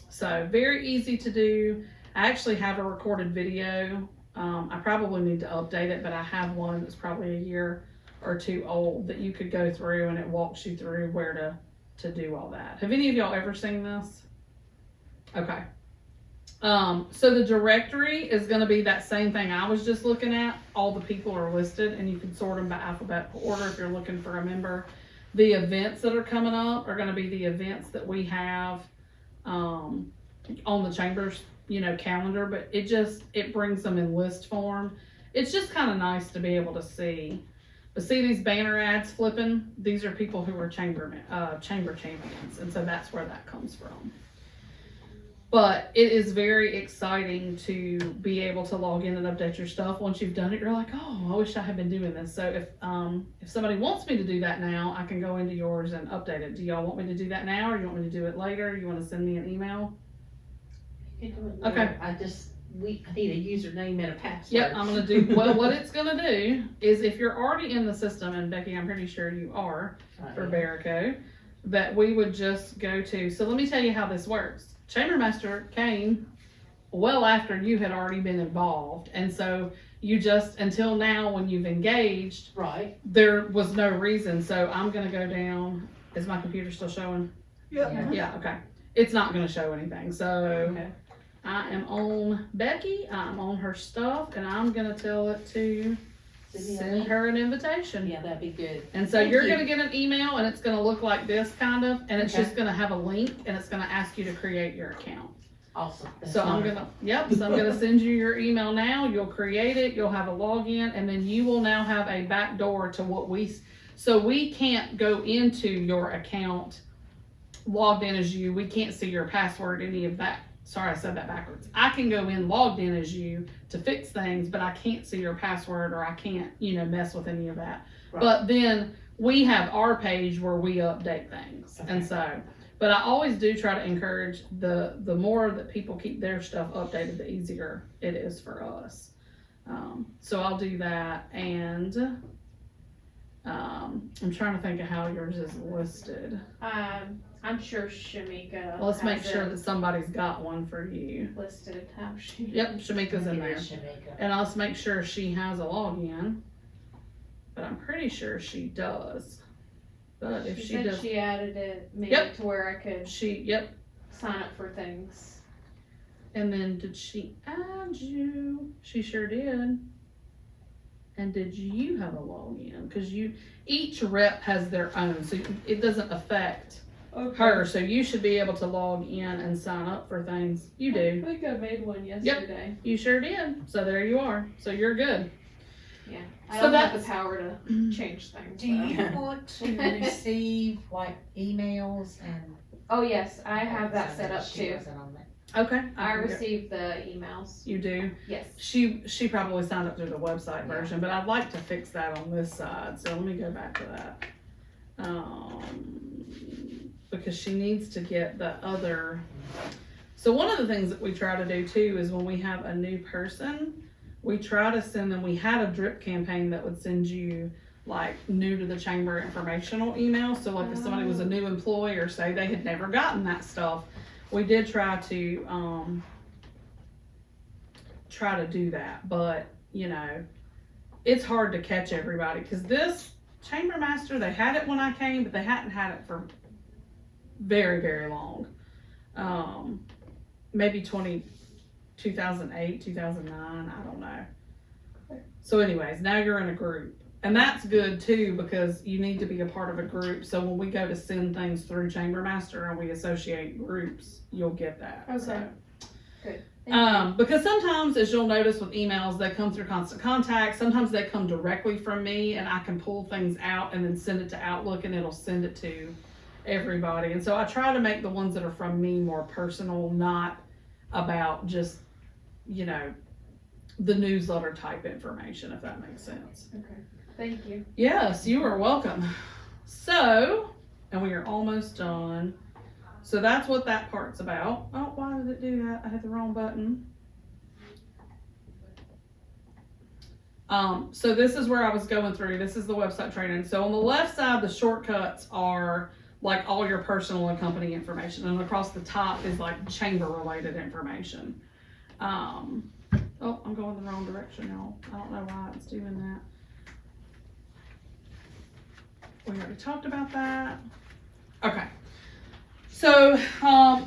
So very easy to do. I actually have a recorded video. I probably need to update it, but I have one that's probably a year or two old that you could go through, and it walks you through where to do all that. Have any of y'all ever seen this? Okay. So the directory is going to be that same thing I was just looking at. All the people are listed, and you can sort them by alphabetical order if you're looking for a member. The events that are coming up are going to be the events that we have on the chamber's calendar, but it brings them in list form. It's just kind of nice to be able to see. But see these banner ads flipping? These are people who are chamber champions, and so that's where that comes from. But it is very exciting to be able to log in and update your stuff. Once you've done it, you're like, oh, I wish I had been doing this. So if somebody wants me to do that now, I can go into yours and update it. Do y'all want me to do that now, or you want me to do it later? You want to send me an email? Okay. I need a username and a password. Yep, I'm going to do, well, what it's going to do is if you're already in the system, and Becky, I'm pretty sure you are for Barico, that we would just go to, so let me tell you how this works. Chambermaster came well after you had already been involved, and so you just, until now when you've engaged, Right. there was no reason. So I'm going to go down, is my computer still showing? Yep. Yeah, okay. It's not going to show anything, so Okay. I am on Becky, I'm on her stuff, and I'm gonna tell it to send her an invitation. Yeah, that'd be good. And so Thank you're you. gonna get an email and it's gonna look like this kind of, and it's Okay. just gonna have a link and it's gonna ask you to create your account. Awesome. That's So I'm wonderful. so I'm gonna send you your email now, you'll create it, you'll have a login, and then you will now have a back door to what so we can't go into your account logged in as you, we can't see your password, any of that. Sorry, I said that backwards. I can go in logged in as you to fix things, but I can't see your password or I can't, mess with any of that. Right. But then we have our page where we update things. Okay. And so, but I always do try to encourage the more that people keep their stuff updated, the easier it is for us. So I'll do that, and I'm trying to think of how yours is listed. I'm sure Shamika. Well, let's make has sure it that somebody's got one for you. listed how she. Yep, Shamika's in there. Shamika. And let's make sure she has a login. But I'm pretty sure she does. But if She she said does, she added it maybe Yep. to where I could yep. sign up for things. And then did she add you? She sure did. And did you have a login? Because each rep has their own, so it doesn't affect her. So you should be able to log in and sign up for things. You I do. think I made one yesterday. You sure did. So there you are. So you're good. Yeah. I So don't have the that's- power to change things. Do though. you want to receive like emails and? Oh yes, I have that So set up she too. wasn't on that. Okay. I can get- received the emails. You do. Yes. She probably signed up through the website version, but I'd like to fix that on this side. So let me go back to that. Because she needs to get the other. So one of the things that we try to do too is when we have a new person, we try to send them. We had a drip campaign that would send you like new to the chamber informational emails. So like if somebody was a new employee or say they had never gotten that stuff, we did try to do that, but it's hard to catch everybody because this chamber master, they had it when I came, but they hadn't had it for very, very long. Maybe 2008, 2009, I don't know. So anyways, now you're in a group. And that's good too, because you need to be a part of a group. So when we go to send things through Chamber Master and we associate groups, you'll get that. Okay. So. Good. Because sometimes, as you'll notice with emails, they come through Constant Contact. Sometimes they come directly from me and I can pull things out and then send it to Outlook and it'll send it to everybody. And so I try to make the ones that are from me more personal, not about just, the newsletter type information, if that makes sense. Okay. Thank you. Yes, you are welcome. So, and we are almost done. So that's what that part's about. Oh, why did it do that? I hit the wrong button. So this is where I was going through. This is the website training. So on the left side, the shortcuts are like all your personal and company information. And across the top is like chamber related information. Oh, I'm going the wrong direction, y'all. I don't know why it's doing that. We already talked about that. Okay. So,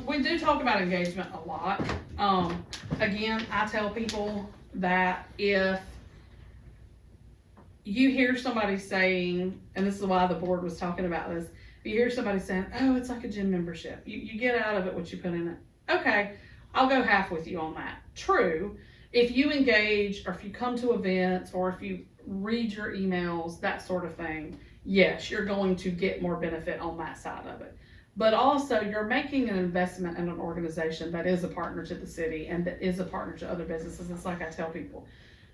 we do talk about engagement a lot. Again, I tell people that if you hear somebody saying, and this is why the board was talking about this, if you hear somebody saying, oh, it's like a gym membership. You get out of it what you put in it. Okay, I'll go half with you on that. True. If you engage, or if you come to events, or if you read your emails, that sort of thing, yes, you're going to get more benefit on that side of it. But also, you're making an investment in an organization that is a partner to the city and that is a partner to other businesses. It's like I tell people,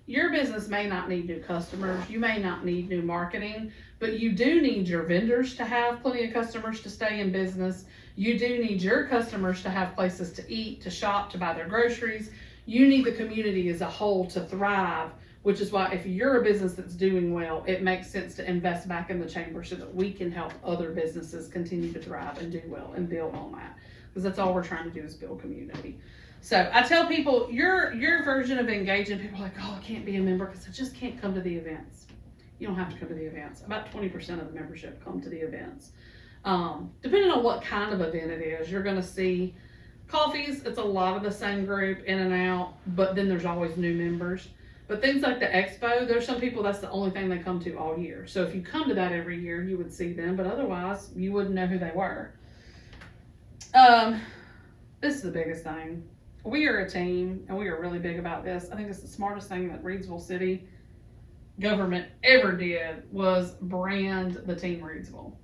your business may not need new customers, you may not need new marketing, but you do need your vendors to have plenty of customers to stay in business. You do need your customers to have places to eat, to shop, to buy their groceries. You need the community as a whole to thrive, which is why if you're a business that's doing well, it makes sense to invest back in the chamber so that we can help other businesses continue to thrive and do well and build on that. Because that's all we're trying to do is build community. So I tell people, your version of engaging, people are like, oh, I can't be a member because I just can't come to the events. You don't have to come to the events. About 20% of the membership come to the events. Depending on what kind of event it is, you're going to see Coffees, it's a lot of the same group in and out, but then there's always new members. But things like the expo, there's some people that's the only thing they come to all year. So if you come to that every year, you would see them, but otherwise you wouldn't know who they were. This is the biggest thing. We are a team, and we are really big about this. I think it's the smartest thing that Reidsville City government ever did was brand the team Reidsville.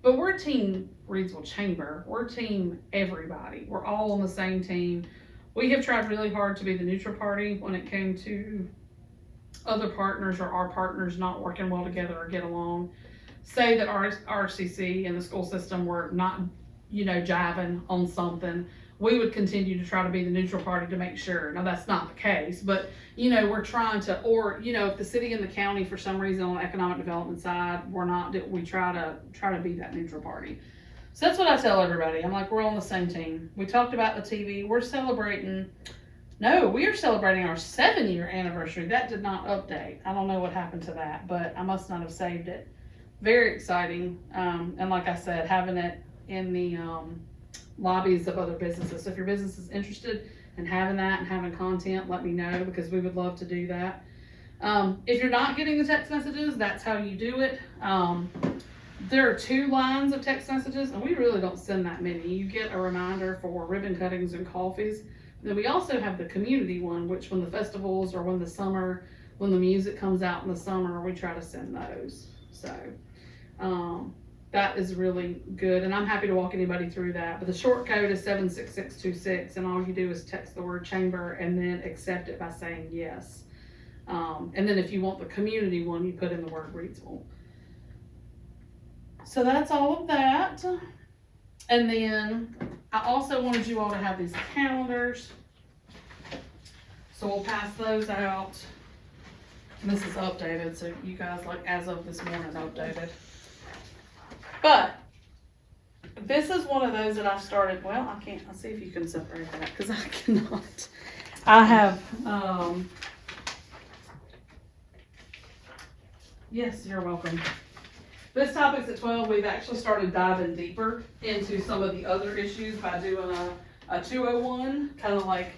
But we're team Reidsville Chamber. We're team everybody. We're all on the same team. We have tried really hard to be the neutral party when it came to other partners or our partners not working well together or get along. Say that our RCC and the school system were not, jiving on something. We would continue to try to be the neutral party to make sure. Now that's not the case, but we're trying to, or if the city and the county for some reason on the economic development side, we try to be that neutral party. So that's what I tell everybody. I'm like, we're on the same team. We talked about the TV. We are celebrating our 7-year anniversary. That did not update. I don't know what happened to that, but I must not have saved it. Very exciting. And like I said, having it in the lobbies of other businesses. So if your business is interested in having that and having content, let me know, because we would love to do that. If you're not getting the text messages, that's how you do it. There are 2 lines of text messages, and we really don't send that many. You get a reminder for ribbon cuttings and coffees. Then we also have the community one, which when the festivals or when the music comes out in the summer, we try to send those. So that is really good, and I'm happy to walk anybody through that. But the short code is 76626, and all you do is text the word chamber and then accept it by saying yes. And then if you want the community one, you put in the word Reidsville. So that's all of that. And then I also wanted you all to have these calendars. So we'll pass those out. And this is updated, so you guys, like, as of this morning, updated. But this is one of those that I've started. Well, I'll see if you can separate that, because I cannot. I have, yes, you're welcome. This topic's at 12. We've actually started diving deeper into some of the other issues by doing a 201, kind of like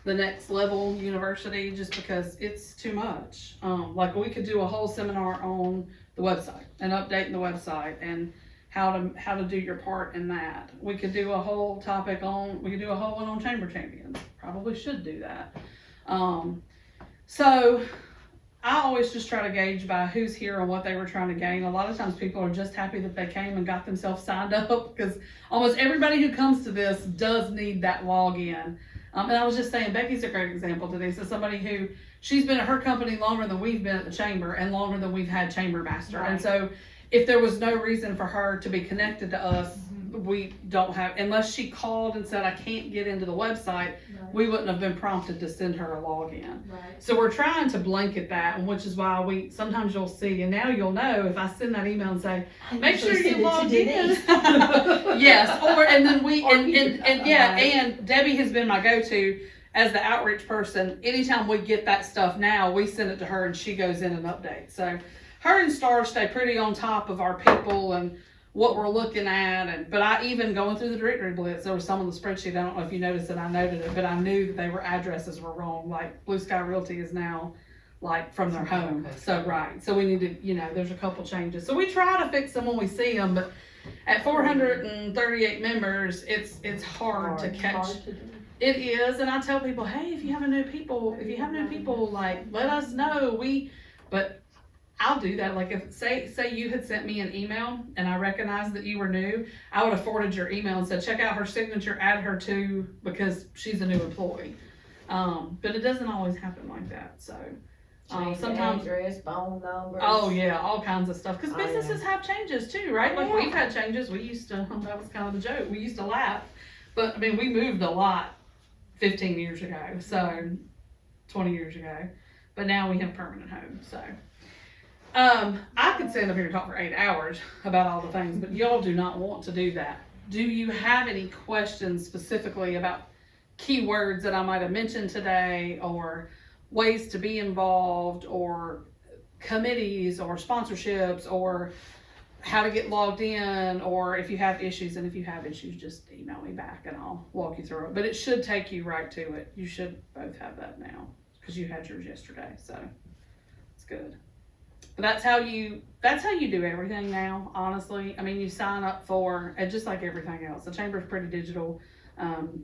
the next level university, just because it's too much. Like we could do a whole seminar on the website and updating the website and how to do your part in that. We could do a whole one on chamber champions. Probably should do that. So I always just try to gauge by who's here and what they were trying to gain. A lot of times people are just happy that they came and got themselves signed up, because almost everybody who comes to this does need that login. And I was just saying, Becky's a great example today. So somebody who, she's been at her company longer than we've been at the chamber and longer than we've had Chamber Master. Right. And so if there was no reason for her to be connected to us, we don't have, unless she called and said, I can't get into the website, right, we wouldn't have been prompted to send her a login. Right. So we're trying to blanket that, which is why sometimes you'll see, and now you'll know if I send that email and say, make sure you log in. Yes, and Debbie has been my go-to as the outreach person. Anytime we get that stuff now, we send it to her and she goes in and updates. So her and Star stay pretty on top of our people and what we're looking at, but I even going through the directory blitz, there was some on the spreadsheet, I don't know if you noticed it, I noted it, but I knew that addresses were wrong. Like Blue Sky Realty is now like from their home. Okay. So right, so we need to, there's a couple changes. So we try to fix them when we see them, but at 438 members, it's hard to catch. It is, and I tell people, hey, if you have new people, like let us know. But I'll do that. Like if say you had sent me an email and I recognized that you were new, I would have forwarded your email and said, check out her signature, add her to, because she's a new employee. But it doesn't always happen like that. So sometimes address, phone numbers. Oh yeah, all kinds of stuff. Because businesses have changes too, right? Like we've had changes. We used to, that was kind of the joke. We used to laugh, but I mean, we moved a lot 15 years ago, so 20 years ago, but now we have permanent homes. So I could stand up here and talk for 8 hours about all the things, but y'all do not want to do that. Do you have any questions specifically about keywords that I might have mentioned today, or ways to be involved, or committees, or sponsorships, or how to get logged in, or if you have issues, and if you have issues, just email me back and I'll walk you through it. But it should take you right to it. You should both have that now because you had yours yesterday, so it's good. But that's how you do everything now, honestly. I mean, you sign up for, and just like everything else, the chamber's pretty digital.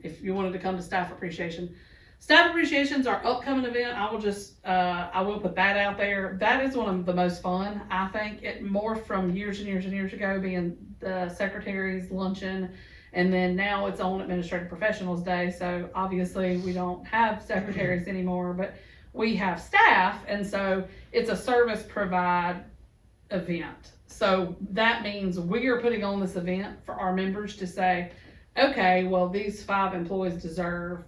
If you wanted to come to staff appreciation's our upcoming event. I will put that out there. That is one of the most fun, I think. It morphed from years and years and years ago being the secretary's luncheon, and then now it's on Administrative Professionals Day. So obviously we don't have secretaries anymore, but we have staff, and so it's a service provide event. So that means we are putting on this event for our members to say, okay, well, these 5 employees deserve,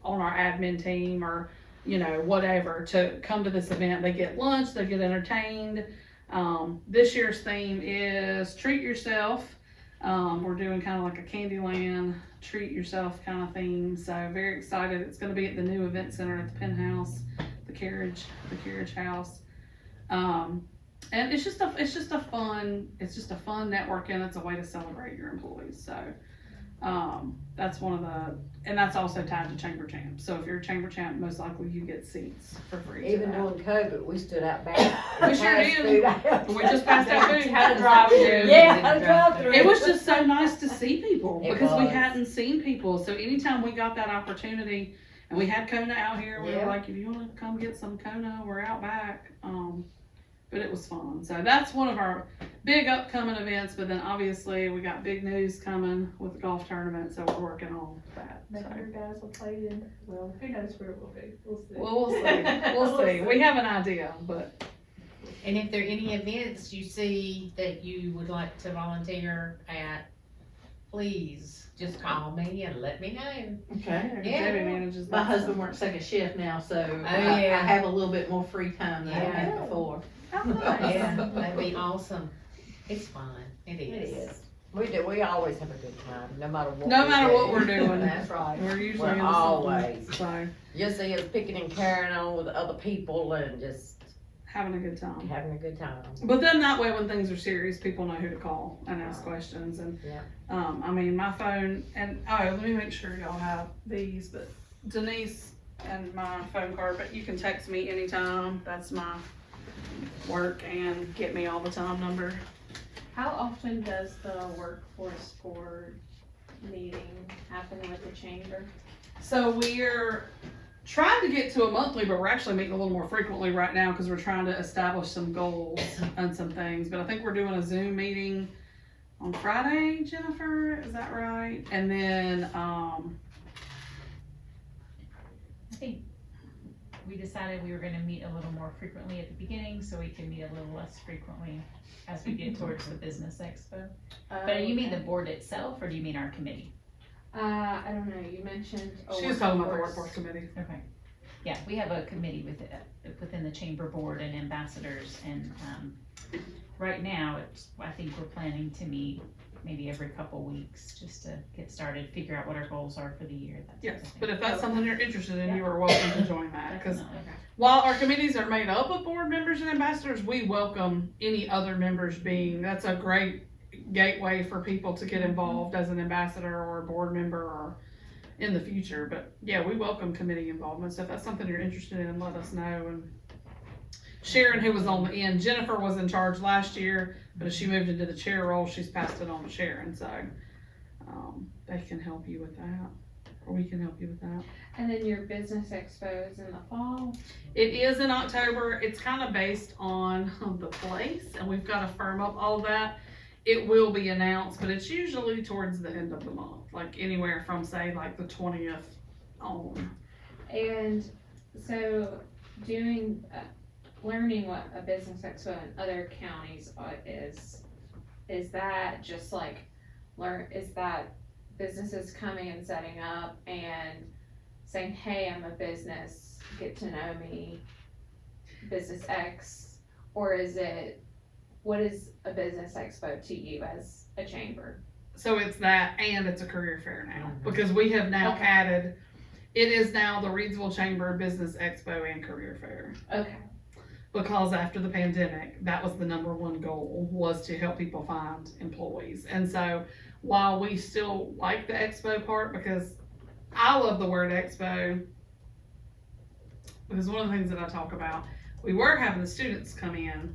on our admin team or, whatever, to come to this event. They get lunch, they get entertained. This year's theme is treat yourself. We're doing kind of like a Candyland, treat yourself kind of theme. So very excited. It's going to be at the new event center at the Penthouse, the carriage house. And it's just a fun networking. It's a way to celebrate your employees. So, that's and that's also tied to Chamber Champ. So if you're a Chamber Champ, most likely you get seats for free. Even during COVID, we stood out back. We sure did. We just passed out food. Had a drive-through. Yeah, had a drive-through. It was just so nice to see people It because we was. hadn't seen people. So anytime we got that opportunity, and we had Kona out here, we were Yeah. like, if you want to come get some Kona, we're out back. But it was fun. So that's one of our big upcoming events. But then obviously we got big news coming with the golf tournament, so we're working on that. The So. 100 guys will play in. Well, who knows where it will be? We'll see. Well, we'll see. We'll see. We have an idea, but And if there are any events you see that you would like to volunteer at, please just call me and let me know. Okay. Yeah. Debbie manages My that husband stuff. works second shift now, so I yeah. have a little bit more free time than I Yeah. had before. Oh, nice. Yeah, that'd be awesome. It's fun. It is. We do. We always have a good time, no matter what. No we matter do. what we're doing. That's right. We're usually We're into always. something, so You see us picking and carrying on with other people and just having a good time. having a good time. But then that way, when things are serious, people know who to call and ask questions. And Yeah. I mean, my phone and let me make sure y'all have these. But Denise and my phone card. But you can text me anytime. That's my work and get me all the time number. How often does the workforce board meeting happen with the chamber? So we're trying to get to a monthly, but we're actually meeting a little more frequently right now because we're trying to establish some goals and some things. But I think we're doing a Zoom meeting on Friday, Jennifer, is that right? And then, I think we decided we were gonna meet a little more frequently at the beginning, so we can meet a little less frequently as we get towards the business expo. But you mean the board itself, or do you mean our committee? I don't know, you mentioned a she was talking about the workforce committee. Okay. Yeah, we have a committee within the chamber board and ambassadors, and, right now, I think we're planning to meet maybe every couple weeks, just to get started, figure out what our goals are for the year, that type of Yes, thing. but if that's something you're interested in, you are welcome to join that. Because Definitely. while our committees are made up of board members and ambassadors, we welcome any other members that's a great gateway for people to get involved as an ambassador or a board member or in the future. But yeah, we welcome committee involvement. So if that's something you're interested in, let us know. And Sharon, who was on the end, Jennifer was in charge last year, but as she moved into the chair role, she's passed it on to Sharon. So they can help you with that, or we can help you with that. And then your business expo is in the fall? It is in October. It's kind of based on the place, and we've got to firm up all of that. It will be announced, but it's usually towards the end of the month, like anywhere from say like the 20th on. And so doing, learning what a business expo in other counties is that just like is that businesses coming and setting up and saying, hey, I'm a business, get to know me, business X, or what is a business expo to you as a chamber? So it's that, and it's a career fair now, because we have now added, it is now the Reidsville Chamber Business Expo and Career Fair. Okay. because after the pandemic, that was the number one goal, was to help people find employees. And so while we still like the expo part, because I love the word expo, because one of the things that I talk about, we were having the students come in,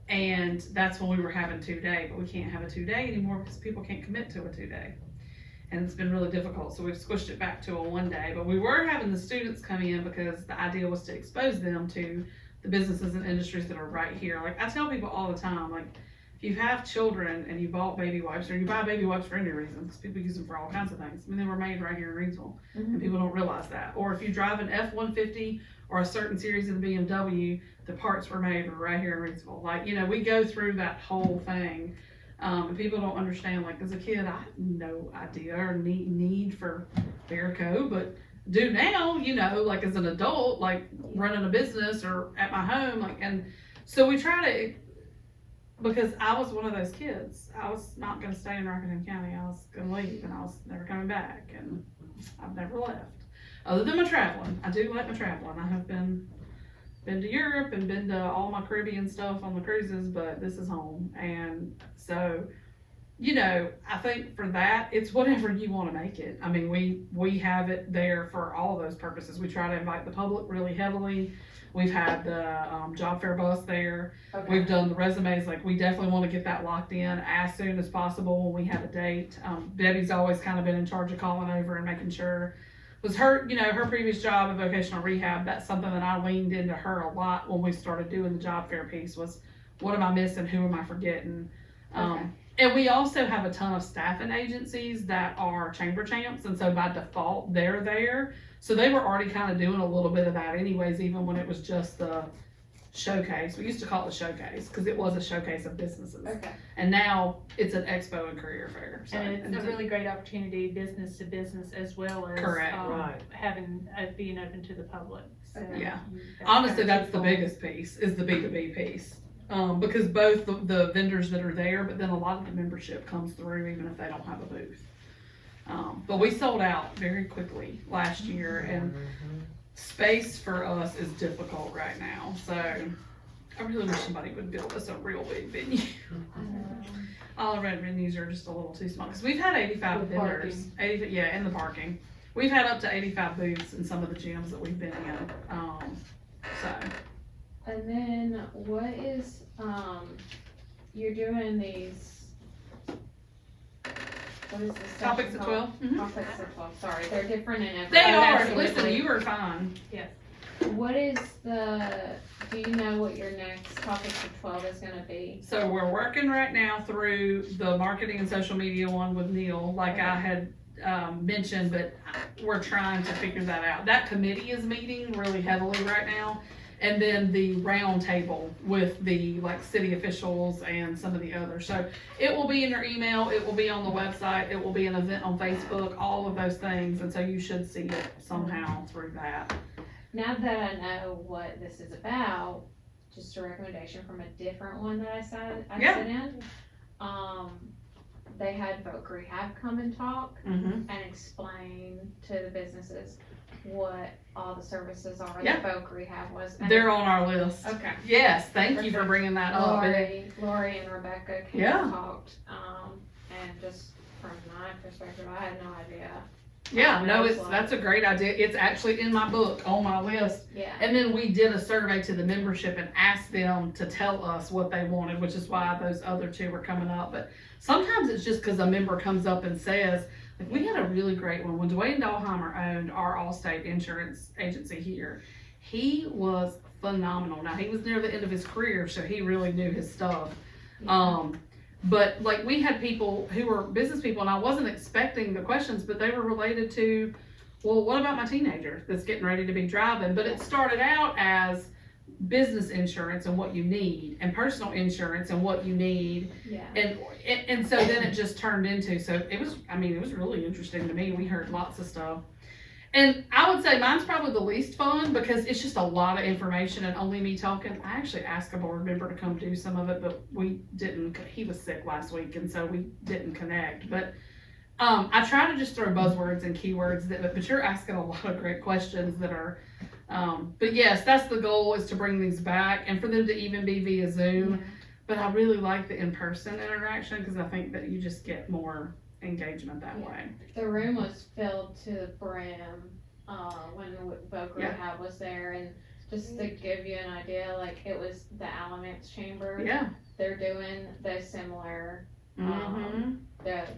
and that's when we were having 2-day, but we can't have a 2-day anymore because people can't commit to a 2-day. And it's been really difficult, so we've squished it back to a 1-day. But we were having the students come in because the idea was to expose them to the businesses and industries that are right here. Like I tell people all the time, like if you have children and you bought baby wipes, or you buy baby wipes for any reason, because people use them for all kinds of things. I mean, they were made right here in Reidsville, and people don't realize that. Or if you drive an F-150 or a certain series of the BMW, the parts were made right here in Reidsville. Like, you know, we go through that whole thing. And people don't understand, like as a kid, I had no idea or need for Verico, but do now, you know, like as an adult, like running a business or at my home, like, and so we try to, because I was one of those kids. I was not going to stay in Rockingham County. I was going to leave, and I was never coming back, and I've never left. Other than my traveling, I do like my traveling. I have been to Europe and been to all my Caribbean stuff on the cruises, but this is home. And so, you know, I think for that, it's whatever you want to make it. I mean, we have it there for all those purposes. We try to invite the public really heavily. We've had the job fair bus there. Okay. We've done the resumes. Like, we definitely want to get that locked in as soon as possible when we have a date. Debbie's always kind of been in charge of calling over and making sure. Was her, you know, her previous job in vocational rehab, that's something that I leaned into her a lot when we started doing the job fair piece, was what am I missing? Who am I forgetting? Okay. And we also have a ton of staffing agencies that are chamber champs, and so by default, they're there. So they were already kind of doing a little bit of that anyways, even when it was just the showcase. We used to call it the showcase because it was a showcase of businesses. Okay. And now it's an expo and career fair. So, And it's a really great opportunity, business to business, as well as Correct. Right. having being open to the public. So Yeah. that's honestly, kind of that's the twofold. biggest piece, is the B2B piece. Because both the vendors that are there, but then a lot of the membership comes through even if they don't have a booth. But we sold out very quickly last year, and space for us is difficult right now. So I really wish somebody would build us a real big venue. All of our venues are just a little too small, because we've had 85 The vendors. parking. 80, yeah, and the parking. We've had up to 85 booths in some of the gyms that we've been in. So. And then what is, you're doing these, what is this? Topics section at called? 12? Mhm. Topics at 12, sorry, they're different in every. They are. actually. Listen, you are fine. What is do you know what your next Topics at 12 is gonna be? So we're working right now through the marketing and social media one with Neil, like I had mentioned, but we're trying to figure that out. That committee is meeting really heavily right now. And then the round table with the like city officials and some of the others. So it will be in your email, it will be on the website, it will be an event on Facebook, all of those things. And so you should see it somehow through that. Now that I know what this is about, just a recommendation from a different one that I sat Yeah. in. They had Voc Rehab come and talk Mm-hmm. and explain to the businesses what all the services are Yeah. that Voc Rehab was. And They're on our list. Okay. Yes, thank you for bringing that up. And Lori and Rebecca came Yeah. and talked, and just from my perspective, I had no idea. yeah, no, that's a great idea. It's actually in my book on my list. Yeah. And then we did a survey to the membership and asked them to tell us what they wanted, which is why those other two were coming up. But sometimes it's just because a member comes up and says, like, we had a really great one when Dwayne Dahlheimer owned our Allstate insurance agency here. He was phenomenal. Now, he was near the end of his career, so he really knew his stuff. But like, we had people who were business people, and I wasn't expecting the questions, but they were related to, well, what about my teenager that's getting ready to be driving? But it started out as business insurance and what you need, and personal insurance and what you need. Yeah. And so then it just turned into, so it was really interesting to me. We heard lots of stuff. And I would say mine's probably the least fun because it's just a lot of information and only me talking. I actually asked a board member to come do some of it, but we didn't. He was sick last week, and so we didn't connect. But I try to just throw buzzwords and keywords, but you're asking a lot of great questions that are But yes, that's the goal, is to bring these back and for them to even be via Zoom. But I really like the in-person interaction because I think that you just get more engagement that way. The room was filled to the brim, when Voc Yeah. Rehab was there, and just to give you an idea, like, it was the Alamance Chamber. Yeah. They're doing the similar, they're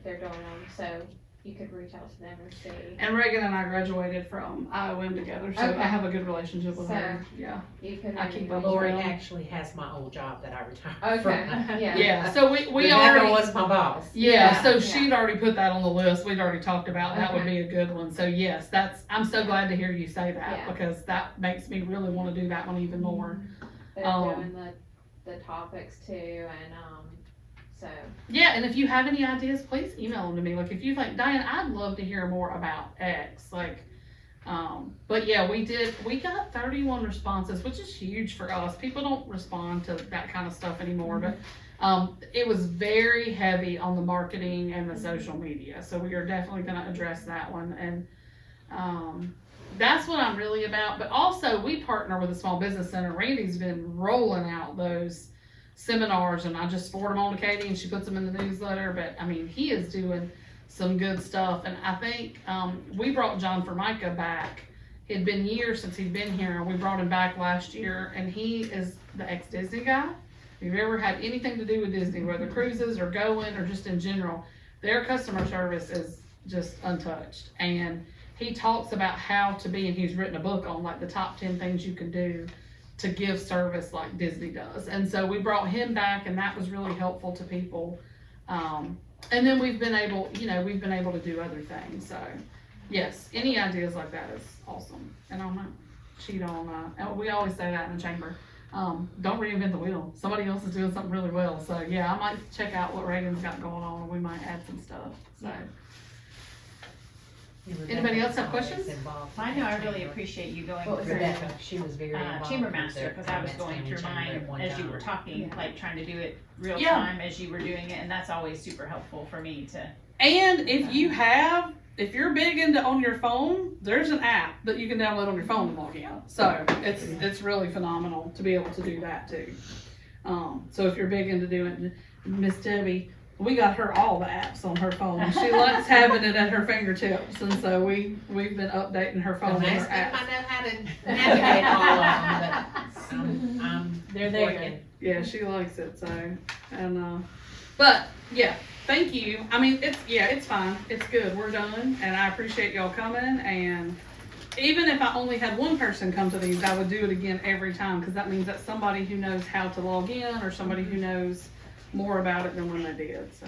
doing them, so you could reach out to them and see. And Reagan and I graduated from IOM together, so Okay. I have a good relationship with her. Yeah. You could. I keep up Lori with her. actually has my old job that I retired Okay, from. yeah. Yeah. So we Rebecca already was my boss. Yeah, Yeah, so yeah. she'd already put that on the list. We'd already talked about that would Okay. be a good one. So yes, I'm so glad to hear you say that Yeah. because that makes me really want to do that one even more. They're doing the topics too, and, so. Yeah, and if you have any ideas, please email them to me. Like if you think, Diane, I'd love to hear more about X. Like, but yeah, we got 31 responses, which is huge for us. People don't respond to that kind of stuff anymore, but it was very heavy on the marketing and the social media. So we are definitely going to address that one. And that's what I'm really about. But also we partner with a small business center. Randy's been rolling out those seminars, and I just forward them on to Katie and she puts them in the newsletter. But I mean, he is doing some good stuff. And I think we brought John Formica back. It had been years since he'd been here, and we brought him back last year, and he is the ex-Disney guy. If you've ever had anything to do with Disney, whether cruises or going or just in general, their customer service is just untouched. And he talks about how to be, and he's written a book on like the top 10 things you can do to give service like Disney does. And so we brought him back, and that was really helpful to people. And then we've been able to do other things. So yes, any ideas like that is awesome. And I'm not cheat on, and we always say that in the chamber. Don't reinvent the wheel. Somebody else is doing something really well. So yeah, I might check out what Reagan's got going on, and we might add some stuff. So. Anybody else have questions? I know, I really appreciate you going through Rebecca, she was very involved. Chamber with Master, the because I was Finance going County through Chamber mine at one as you time. were talking, like trying to do it real Yeah. time as you were doing it, and that's always super helpful for me to. And if you're big into on your phone, there's an app that you can download on your phone and log in. So it's really phenomenal to be able to do that too. So if you're big into doing, Miss Debbie, we got her all the apps on her phone. She likes having it at her fingertips, and so we've been updating her phone Don't with her ask me if apps. I know how to navigate all of them, but I'm They're there. working. Yeah, she likes it. So, and but yeah, thank you. I mean, it's fine. It's good. We're done, and I appreciate y'all coming. And even if I only had one person come to these, I would do it again every time, because that means that's somebody who knows how to log in or somebody who knows more about it than when they did. So.